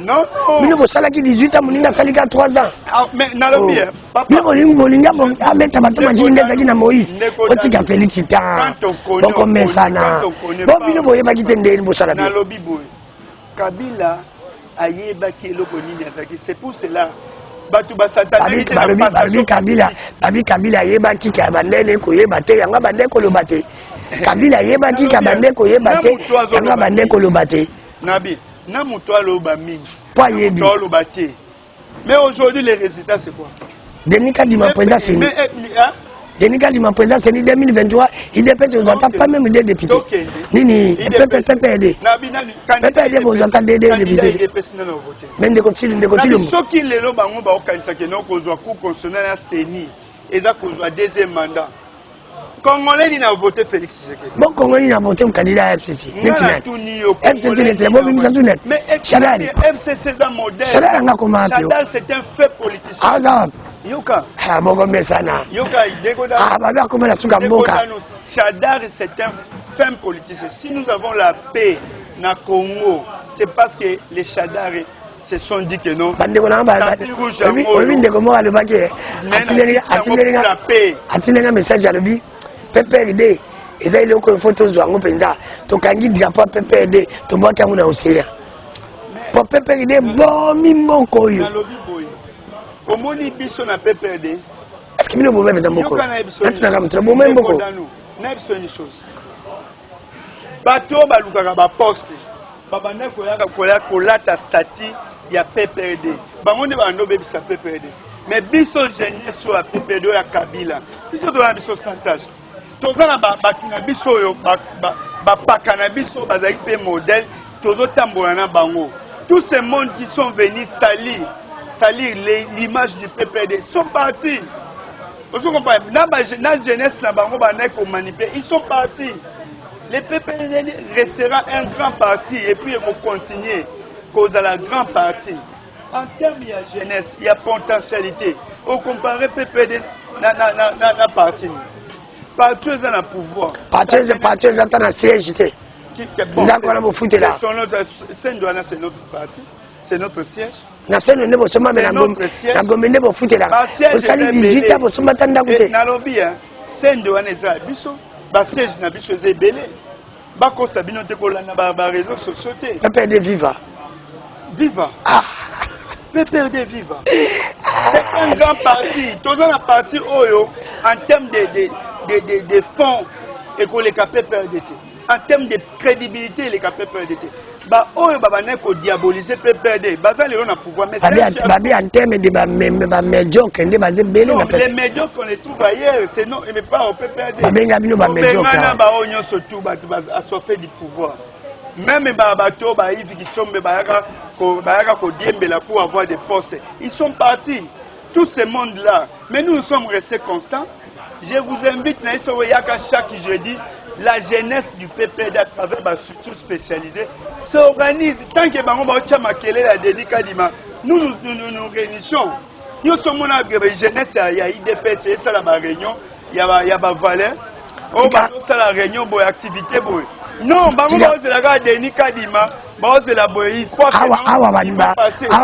Bino bosala ki 18 ans, moninga salika 3 ans. Mais nalobi papa. Bino bolinga bon ameta bato majinga zaki na Moïse. Otika Félix Tan. Boko mesana. Bon bino boye bakite ndeni bosala bi. Nalobi boye. Kabila ayebaki eloko nini azaki. C'est pour cela bato basatanaki te na Babi Kabila ayebaki ka bandene koyeba te yanga bande koloba te. Kabila ayebaki ka bande koyeba te yanga bande koloba te. Nabi na muto aloba mingi po yebi aloba te. Mais aujourd'hui les résultats c'est quoi? Denis Kadima président c'est Denis Kadima président c'est 2023 il dépêche aux entend pas même des députés. Nini PPD. PPD vous entendez des députés. Mais de continue. Ceux qui les loba ngo ba okanisa ke no kozwa coup constitutionnel na CENI eza kozwa deuxième mandat. Congolais ni na voté Félix Tshisekedi. Bon Congolais na voté mkandida FCC. FCC n'est pas bon ça net. Mais Chadari FCC c'est un modèle. Chadari nga comment appeler? Chadari c'est un fait politicien. Ah ça. Yoka. Ah bongo mesana. Yoka Idegoda. Ah baba comment la suka mboka. Chadari c'est un fait politicien. Si nous avons la paix na Congo, c'est parce que les Chadari se sont dit que non. Bandeko na ba. Oui ndeko mo alobaki. Atinenga message alobi. PPRD eza ile ko photo zwango penza to kangi drapeau PPRD to boka muna oseya po PPRD bo mi moko yo omoni biso na PPRD est-ce que bino bo même dans moko na kamtra bo même moko na biso une chose bato balukaka ba poste babanda koyaka kolata statut ya PPRD bango ne bando bebisa PPRD mais biso jeunesse ya PPRD ya Kabila biso to na biso santage tozana batuna biso yo bapaka na biso bazali pe modèle tozotambola na bango. Tous ces mondes qui sont venus salir l'image du PPD sont partis. Vous comprenez? Na jeunesse na bango bandai ko manipuler, ils sont partis. Le PPD restera un grand parti et puis ils vont continuer cause à la grand parti. En termes de jeunesse, il y a potentialité. Au comparer PPD na parti. Partout ils ont le pouvoir. Partout ils ont un siège. D'accord, vous foutez là. C'est notre parti. C'est notre siège. C'est notre siège. Vous foutez là. Vous allez 18 ans, vous sommes en train d'écouter. Nalobi, c'est notre siège. Le siège n'a pas été belé. Bako Sabino te kolana ba réseaux sociaux. PPD viva. Viva. Ah. PPD viva. C'est un grand parti. Tout un parti Oyo en termes de fonds et qu'on les PPD. En termes de crédibilité, les PPD. Bah Oyo babane ko diaboliser PPD. Baza les on a pouvoir mais babi en termes de médiocre ndé bazé belé na les médiocres on les trouve ailleurs, c'est non mais pas au PPD. Babenga bino ba médiocre. Ba onyo surtout ba assoiffé du pouvoir. Même babato ba ivi qui sombe bayaka ko diembela pour avoir des postes. Ils sont partis. Tout ce monde là. Mais nous sommes restés constants. Je vous invite na iso yaka chaque jeudi. La jeunesse du PPD à travers ma structure spécialisée s'organise. Tant que la dédicadima, nous réunissons. Nous sommes la jeunesse, il y a IDPS, c'est ça la réunion, il y a valeur, c'est la réunion pour activité. Non, c'est la dédicadima. C'est la boy. Awa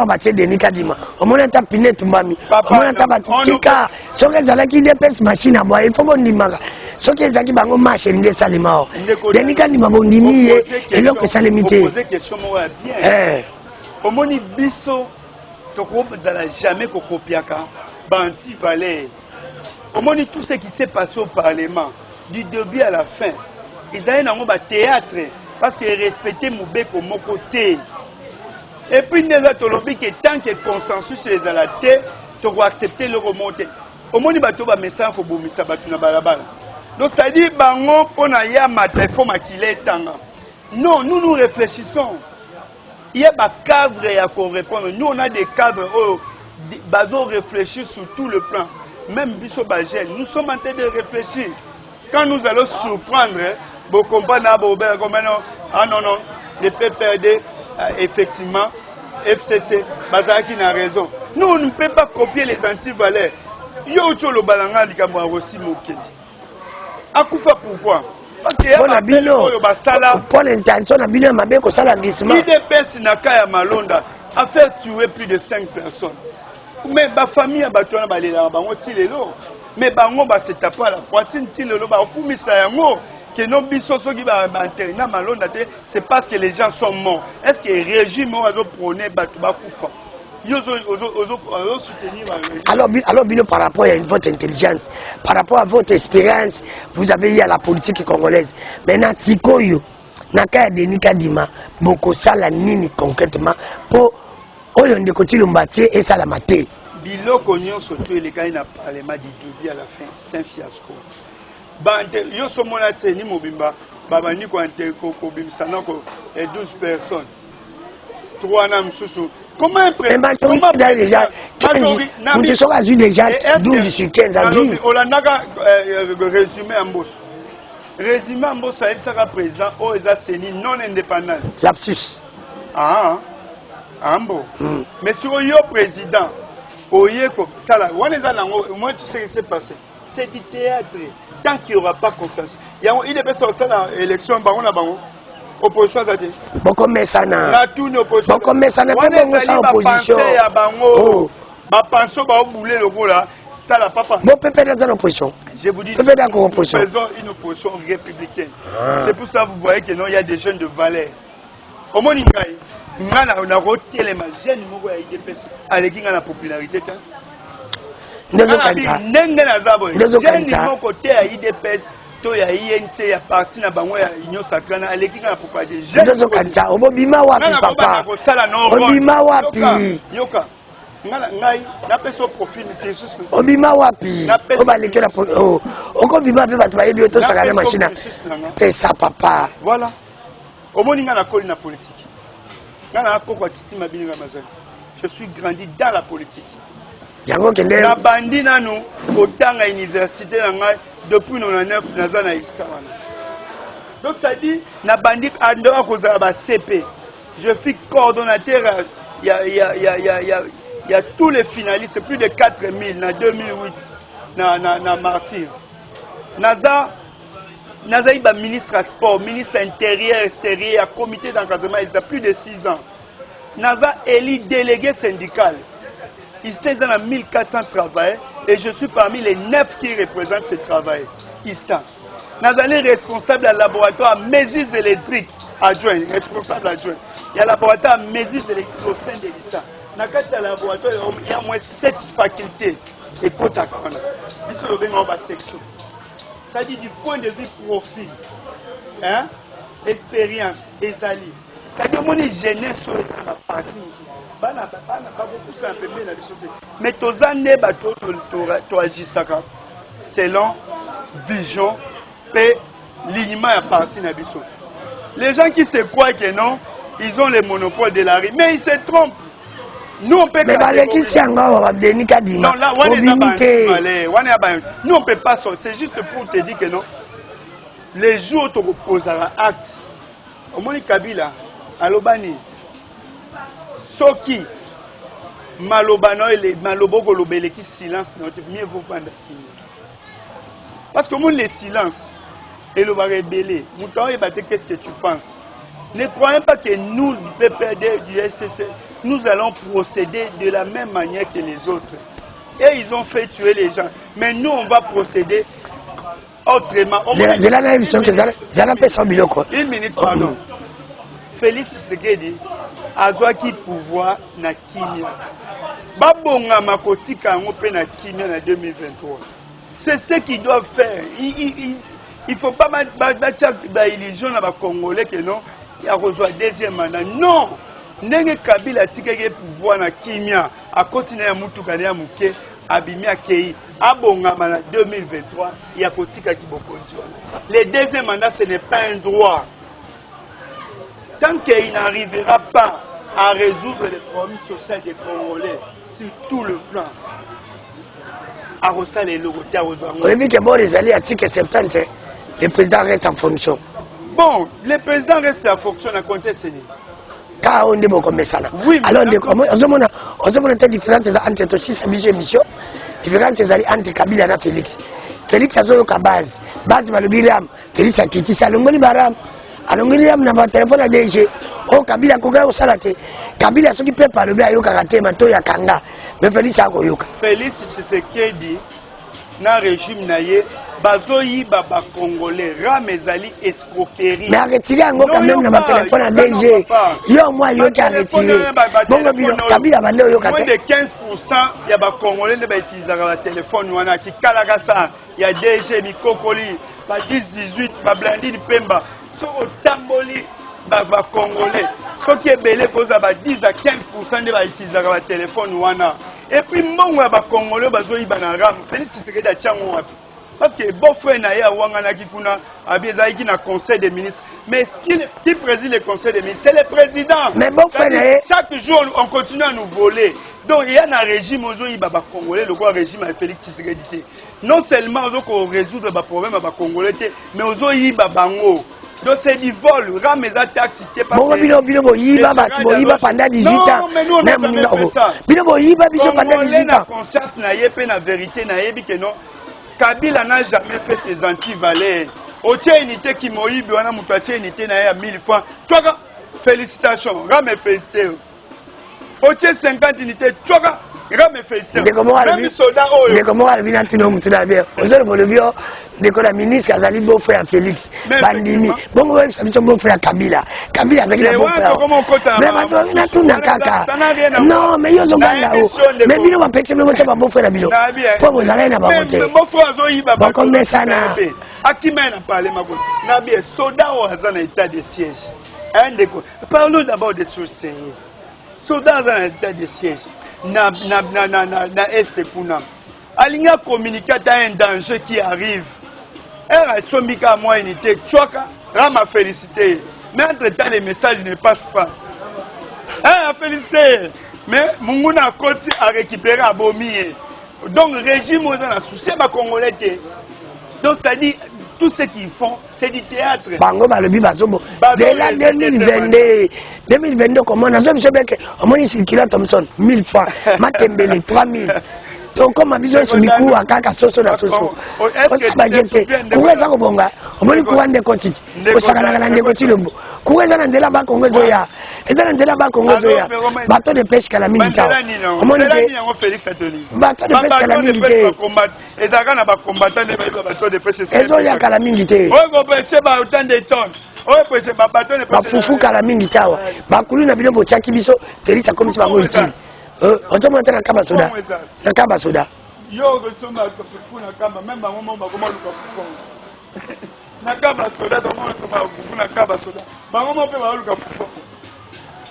batie Denika Dima. Omona ta pinette mami. Omona ta batika. Soke zalaki DPS machine à boire. Il faut bon dimanga. Soke zaki bango marché ndé salima. Denika Dima bondimi et l'autre salimité. Poser question moi bien. Omoni biso to ko zala jamais ko kopiaka. Banti valeur. Omoni tout ce qui s'est passé au parlement du début à la fin. Ils avaient un théâtre. Parce que respecter Moubeko mon côté. Et puis nous avons dit que tant que consensus les a la tête, tu dois accepter le remonter. Au moins, il y a un message pour vous mettre na balabala. Donc ça dit bango pour na ya mata il faut maquiller tanga. Non, nous réfléchissons. Il y a des cadres à répondre. Nous on a des cadres qui baso réfléchir sur tout le plan. Même biso bagel, nous sommes en train de réfléchir. Quand nous allons surprendre bon combat ah non, les PPD, effectivement, FCC, Bazaki n'a raison. Nous, on ne peut pas copier les antivaleurs. Yo le balanga likamwa aussi mokendi. Akufa pourquoi? Parce que pour l'intention na bino mabe ko sala glissement. IDPS na kaya Malonda a fait tuer plus de 5 personnes. Mais ma famille a battu na balela bango tilelo. Mais bango ba se taper à la poitrine tilelo ba kumisa yango. que non biso soki ba interna malonda te c'est parce que les gens sont morts. Est-ce que le régime ozo prôner batu ba kufa? Ozo soutenir le régime. Alors Bino, par rapport à votre intelligence, par rapport à votre expérience, vous avez eu à la politique congolaise. Maintenant sikoyo nakaya Denis Kadima boko sala nini concrètement pour oyo ndeko Tshilomba et sala maté. Biloko nyonso to elekani na parlement du début à la fin, c'est un fiasco. Bante yo somona seni mobimba babani ko ante ko bimsana ko 12 personnes. 3 na msusu. Comment déjà 12 sur 15 azuis. On a résumé en boss. Résumé en boss, ça sera présent aux États-Unis non indépendants. Lapsus. Ah, ambo. Mais sur le président, Oyeko, moi tu sais ce qui s'est passé. C'est du théâtre. Tant qu'il n'y aura pas consensus. Il est passé à l'élection, opposition ça dit. Beaucoup mais ça na. Opposition. Beaucoup mais ça n'a pas de opposition. Ba pension ba bouler le gros là. Tala papa. Bon pépé dans l'opposition. Je vous dis. Pépé dans l'opposition. Nous faisons une opposition républicaine. C'est pour ça que vous voyez que non il y a des jeunes de valeur. Au moins ngai. Ngana on a roté les jeunes moko ya IDPS. Aleki ngana popularité ta. Ndezo kanza. Ndenge na zabo. Ndezo kanza. Jeunes moko te ya IDPS. To ya INC ya parti na bango ya Union Sacrée na aleki ngana popularité. Ndezo kanza. Obobima wapi papa? Obima wapi? Yoka. Ngai na peso profil Jesus. Obima wapi? Obalekela oh. Okobima pe batu bayebi oto sakana machine. Pesa papa. Voilà. Omoni ngana koli na politique. Ngana kokwa kitima bilinga mazali. Je suis grandi dans la politique. Yango kende. Na bandi nanu otanga université na ngai depuis 99 nazana iskawana. Donc ça dit na bandi andora kozala ba CP. Je suis coordonnateur il y a tous les finalistes, c'est plus de 4000 en 2008 na Martyr. Naza Iba ministre à sport, ministre intérieur, extérieur, comité d'encadrement, il y a plus de 6 ans. Naza élu délégué syndical. Il était dans 1400 travailleurs et je suis parmi les 9 qui représentent ce travail. Naza est responsable du laboratoire Mésis électrique adjoint, responsable adjoint. Il y a un laboratoire Mésis électrique au sein de l'ISTA. Dans le laboratoire, il y a au moins 7 facultés. Et pour ta canne, il y a une section. Ça dit du point de vue profil, hein, expérience, exali. Ça dit mon jeunesse sur la partie. Mais tous années, tu agis selon vision et l'alignement à partir de biso. Les gens qui se croient que non, ils ont le monopole de la rue, mais ils se trompent. Nous on peut mais non, là, nous on peut pas sortir. C'est juste pour te dire que non. Les jours où tu reposes à l'acte, au moins Kabila, à l'Obani, Soki, Malobano et les Maloboko Lobele qui silence, mieux vaut prendre. Parce que moi, les silences, et le va révéler. Qu'est-ce que tu penses? Ne croyez pas que nous, du PPD, du SCC, nous allons procéder de la même manière que les autres. Et ils ont fait tuer les gens. Mais nous, on va procéder autrement. Une minute, pardon. Félix Tshisekedi a qui pouvoir na Kimia. Babonga makotika ngo pe na Kimia na 2023. C'est ce qu'ils doivent faire. Il ne faut pas mettre l'illusion à Congolais que non, il y a reçoit deuxième mandat. Non! Nenge Kabila tikeke pouvoir na Kimia a continué à mutukane ya muke abimi akei abonga na 2023 il y a kotika ki bokonti. Le deuxième mandat ce n'est pas un droit. Tant qu'il n'arrivera pas à résoudre les problèmes sociaux des Congolais sur tout le plan. À Rossal et Logotia aux Anglais. Oui, mais que bon les alliés à Tique 70, le président reste en fonction. Bon, le président reste en fonction à compter Séné. Car on est beaucoup comme ça. Oui, alors on a une différence entre aussi sa vision mission, différence entre Kabila et Félix. Félix a joué à base Malobiram, Félix a quitté ça, Longoli Baram, Alongoliam n'a pas de téléphone à DG. Oh, Kabila Koga au Salate. Kabila ce qui peut pas le bien Yoka Mato Yakanga, mais Félix a Koyoka. Félix Tshisekedi na régime naye bazoyi baba congolais ramezali escroquerie mais retiré yango quand même na ba téléphone à DG yo moi yo qui a retiré bongo bino Kabila bande yo moins de 15% ya ba congolais ne ba utiliser ba téléphone wana ki kalaka ça ya DG mikokoli ba 10 18 ba Blandine Pemba so otamboli ba congolais so qui est belé koza ba 10 à 15% de ba utiliser ba téléphone wana et puis mbongo ya ba congolais bazoyi bana ram Félix Tshisekedi a chango wapi parce que bon frère na ya wangana ki kuna abizai ki na conseil des ministres mais qui préside le conseil des ministres c'est le président mais bon frère chaque jour on continue à nous voler donc il y a un régime ozoyi baba congolais le quoi régime à Félix Tshisekedi non seulement ozo résoudre ba problème ba congolais mais ozoyi babango donc c'est du vol rameza taxi parce que bino boyiba batu boyiba pendant 18 ans même bino boyiba biso pendant 18 ans conscience na yepe na vérité na yebi que non Kabila n'a jamais fait ses anti-valeurs. Otia unité qui moïbe, on a moutaché unité na 1000 fois. Toi, félicitations, rame félicité. Otia 50 unités, toi, rame félicité. Même soldat, mais comment on a vu Antino Moutouna bien? Vous avez le bio, le ministre Azali beau frère Félix, Bandimi. Bon, ouais, ça me semble beau frère Kabila. Kabila, c'est un beau frère. Mais maintenant, on a tout na kaka. Non, mais yo zonganga o. Mais bino ba petse mo tshaba beau frère bino. Pour vous allez na ba voter. Beau frère zoyi ba. Bon comme sana. Akima na parler ma côté. Na bien soldat au hazana état de siège. Parlons d'abord des choses sérieuses. Soldat dans état de siège. Na est kuna. Alinga communiquer à un danger qui arrive. Elle sombika moi unité choka rama félicité. Mais entre-temps les messages ne passent pas. Elle a félicité. Mais Munguna Koti a récupéré à Bomié. Donc régime aux a souci ma congolais. Donc ça dit tout ce qu'ils font, c'est du théâtre. Bango balobi bazobo. Dès la 2022 comment on a fait on a circulé Thompson 1000 fois, Matembele 3000. Donc comme ma vision sur Mikou à Kaka Soso na Soso. On s'est bajete. Pourquoi ça bonga? On a courant de côté. On s'est gagné de côté lombo. Pourquoi ça n'en là bas Congo zoya? Et ça n'en là bas Congo zoya. Bateau de pêche Kalamini Tao. On a dit Félix Ateli. Bateau de pêche Kalamini Tao. Et ça quand on va combattre les bateaux de pêche. Et zoya Kalamini Tao. On va pêcher ba autant de tonnes. On va pêcher ba bateau de pêche. Ba fufu Kalamini Tao. Ba kulu na bino bochaki biso. Félix a comme si ba ngoti. On se monte na kaba soda. Na kaba soda. Yo resoma fufu na kaba même ba moment ba koma luka fufu. Na kaba soda donc on se fufu na kaba soda. Ba moment pe ba luka fufu.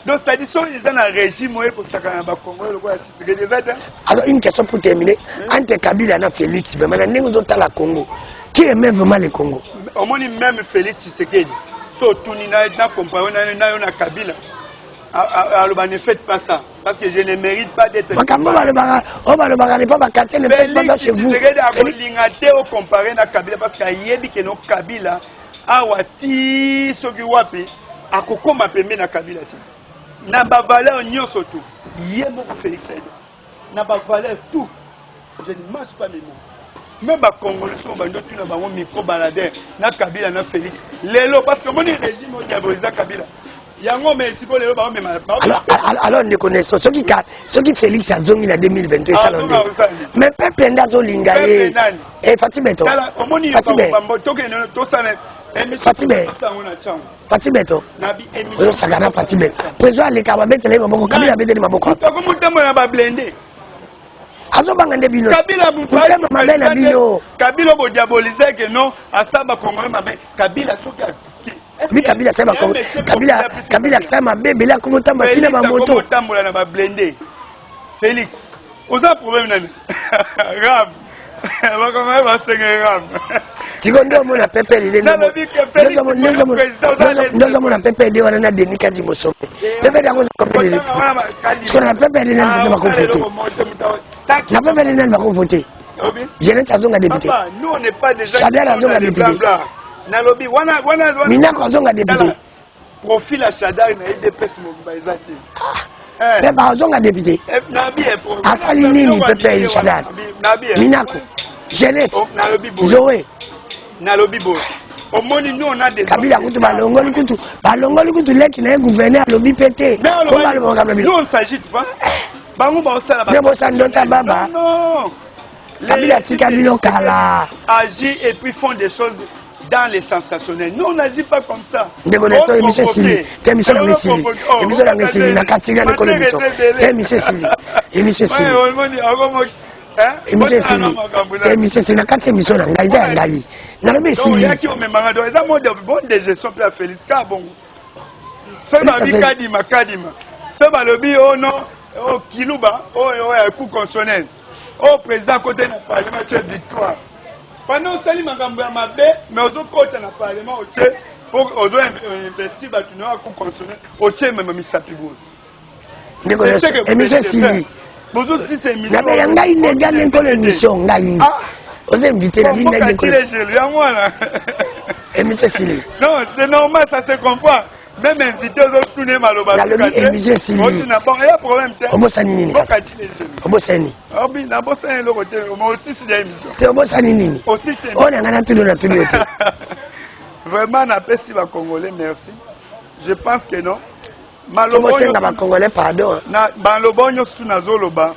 Donc ça dit sont dans un régime pour ça quand ba Congo le quoi c'est des aides. Alors une question pour terminer. Entre Kabila na Félix vraiment na ndenge zo tala Congo. Qui aime vraiment le Congo? Au moins même Félix Tshisekedi. So tuni na comparer na Kabila. Alors, ne faites pas ça, parce que je ne mérite pas d'être comparé. Félix Tshisekedi a volingate au comparé na Kabila, parce qu'il y a no Kabila, awati soki wapi, akokoma pembe na Kabila. Na ba valeur nyonso tout, yemo Félix Tshisekedi. Na ba valeur tout, je ne marche pas les mots. Même les Congolais sont bandés tout na bango micro baladeur na Kabila na Félix. Lelo parce que mon régime au diaboliser Kabila. Alors, nous connaissons ceux qui Félix a zongi en 2022. Mais peuple n'a pas lingaye. Et Fatime to. Fatime to. Oyo sagana Fatime. Président le kababete le maboko Kabila bete le maboko. Azo bangande bino. Kabila bino. Kabila bo diaboliser que non, asaba congolais mabe. Kabila soki oui, Kabila c'est ma Kabila c'est ma bébé là comment t'as battu ma moto. Tambola na ba blindé. Félix, aux a problème nani. Ram. Va comment va senga ram. Sikondo mona pepe lile. Nous sommes pepe de wana na denika di mosombe. Pepe da koza kopele. Parce na pepe lile na koza konvoter. Na pepe lile na konvoter. Je n'ai pas zonga député. Nous on n'est pas déjà Chadar zonga député. Nalobi wana Minako azonga député. Profil à Chadar na IDPS Mobimba ezaki. Mais ba azonga député. Nabi asali nini pepe Chadar. Minako. Jeanette. Zoé. Nalobi bo. Omoni nous on a des Kabila kutu balongoli kutu leki na gouverneur lobi pété. Nous on s'agite pas. Bango ba osala ba. Mais bo sandota baba. Non. Kabila tika bino kala. Agit et puis font des choses dans les sensationnels. Nous, on n'agit pas comme ça. Ndeko émission Sili. T'es émission dans Sili. Émission dans Sili. Na katinga de kolo émission. T'es émission Sili. Émission Sili. Émission Sili. T'es émission Sili. Na katinga émission na ngai za ngai. Na lobe Sili. Donc, yaki o memanga do eza mode bon de gestion pe Félix ka bon. So ba bi kadima. So ba lobi oh non, oh Kiluba, oh coup consonnel. Oh président côté na parlement tu victoire. Pendant sali makambo ya mabe, mais ozo kota na parlement oche pour ozo investir ba tuno coup consonnel, oche même misapi bo. Ndeko émission Sili. Bozo si c'est émission. Na be ngai ndega nkolo émission ngai. Ozo inviter na binda nkolo. Émission Sili. Non, c'est normal, ça se comprend. Même invité aux autres tourner maloba. Émission Sili. On n'a pas un problème. Obosani nini kasi. Obosani. Obi na bosani le côté, moi aussi c'est l'émission. Te obosani nini. Aussi c'est. On a ngana tudo na tudo te. Vraiment na pesi ba Congolais merci. Je pense que non. Maloba ba Congolais pardon. Na maloba surtout na zoloba.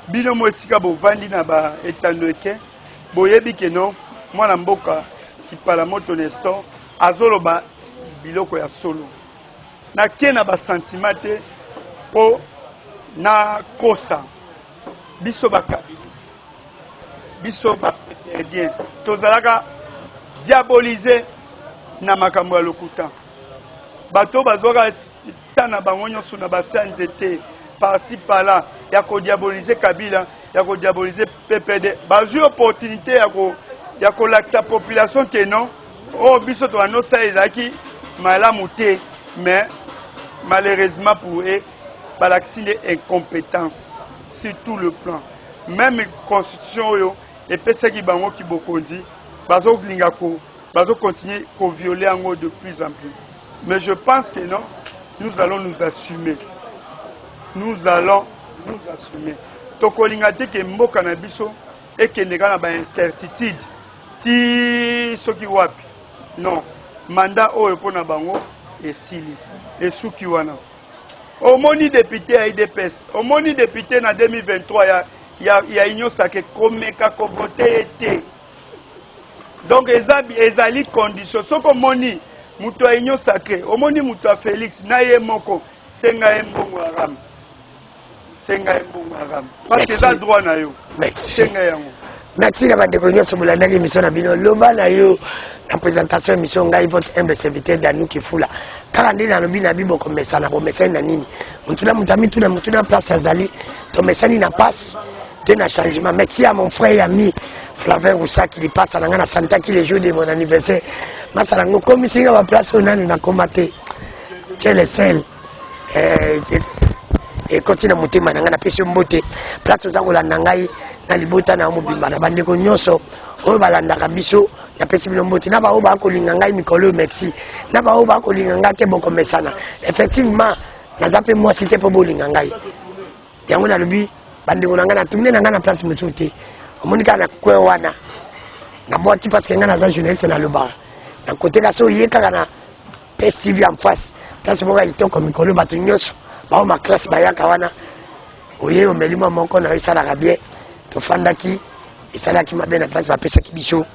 Bino mo esika bo vandi na ba etandoke. Boyebi que non. Moi na mboka qui parle moto Nestor azoloba biloko ya solo. Na kena ba sentiment te po na kosa biso ba bien tozalaka diaboliser na makambo ya lokuta bato bazwaka tana bango nyonso na basanze te par-ci par-là ya ko diaboliser Kabila ya ko diaboliser PPD bazwi opportunité ya ko laksa population que non oh biso to ano sa ezaki malamu te mais malheureusement pour eux balaxine incompétence sur tout le plan. Même constitution et pesa qui bango qui bokondi bazo linga ko bazo continuer ko violer en de plus en plus. Mais je pense que non, nous allons nous assumer. Nous allons nous assumer. Tokolinga te ke mboka na biso et que nega na ba incertitude ti soki wapi. Non, mandat oyo pona bango esili esuki wana. Au moni député à IDPS, au moni député en 2023, il y a une sacrée comme voté été. Donc, ils ont les conditions. Ce que moni, muto a une sacrée, au moni muto a Félix, naye moko, senga mbongo aram. Senga mbongo aram. Parce que ça droit na yo. Senga yango. Merci d'avoir déconnu sur la dernière émission à Bino. Loba na yo, la présentation émission ngai votre humble serviteur Danou Kifula. Car on est dans le bin à Bibo comme message, na message na nini. Mutuna mutami tuna mutuna place Azali. Ton message na passe. Tu as un changement. Merci à mon frère et ami Flavien Roussa qui passe à la Santa qui les jours de mon anniversaire. Masalango comme si on va place on a une combatté. Tiens le sel. Et continue à monter mananga na pesi mbote. Place aux angolana ngai na libota na mobimba na bandeko nyonso. Oyo balandaka biso na pesi bilombote na ba oba kolinga ngai mikolo merci. Na ba oba kolinga ngai ke boko mesana. Effectivement, naza pe moi cité po bolinga ngai. Yango na lobi bandeko nanga na tumine nanga na place musote. Omonika na kwe wana. Na boati parce que ngana za journaliste na loba. Na côté ka so yeka na PSTV en face. Place mo ga itoko mikolo batu nyonso. Ba ma classe bayaka wana. Oye omelima moko na isala ka bien. To fandaki isalaki mabe na place ba pesa kibiso.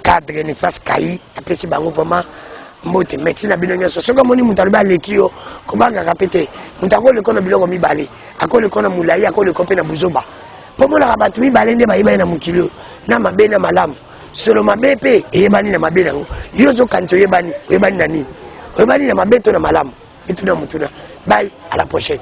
Cadre n'espace kai apesi bango vraiment mbote merci na bino nyonso soko moni mutaloba lekio kobanga kapete mutako le kono biloko mibale akole kono mulai akole kope na buzoba pomona ka batu mibale nde bayiba na mukilo na mabe na malamu solo mabe pe eyebani na mabe nango yozo kanzo oyebani na nini oyebani na mabe to na malamu bituna mutuna bye à la prochaine.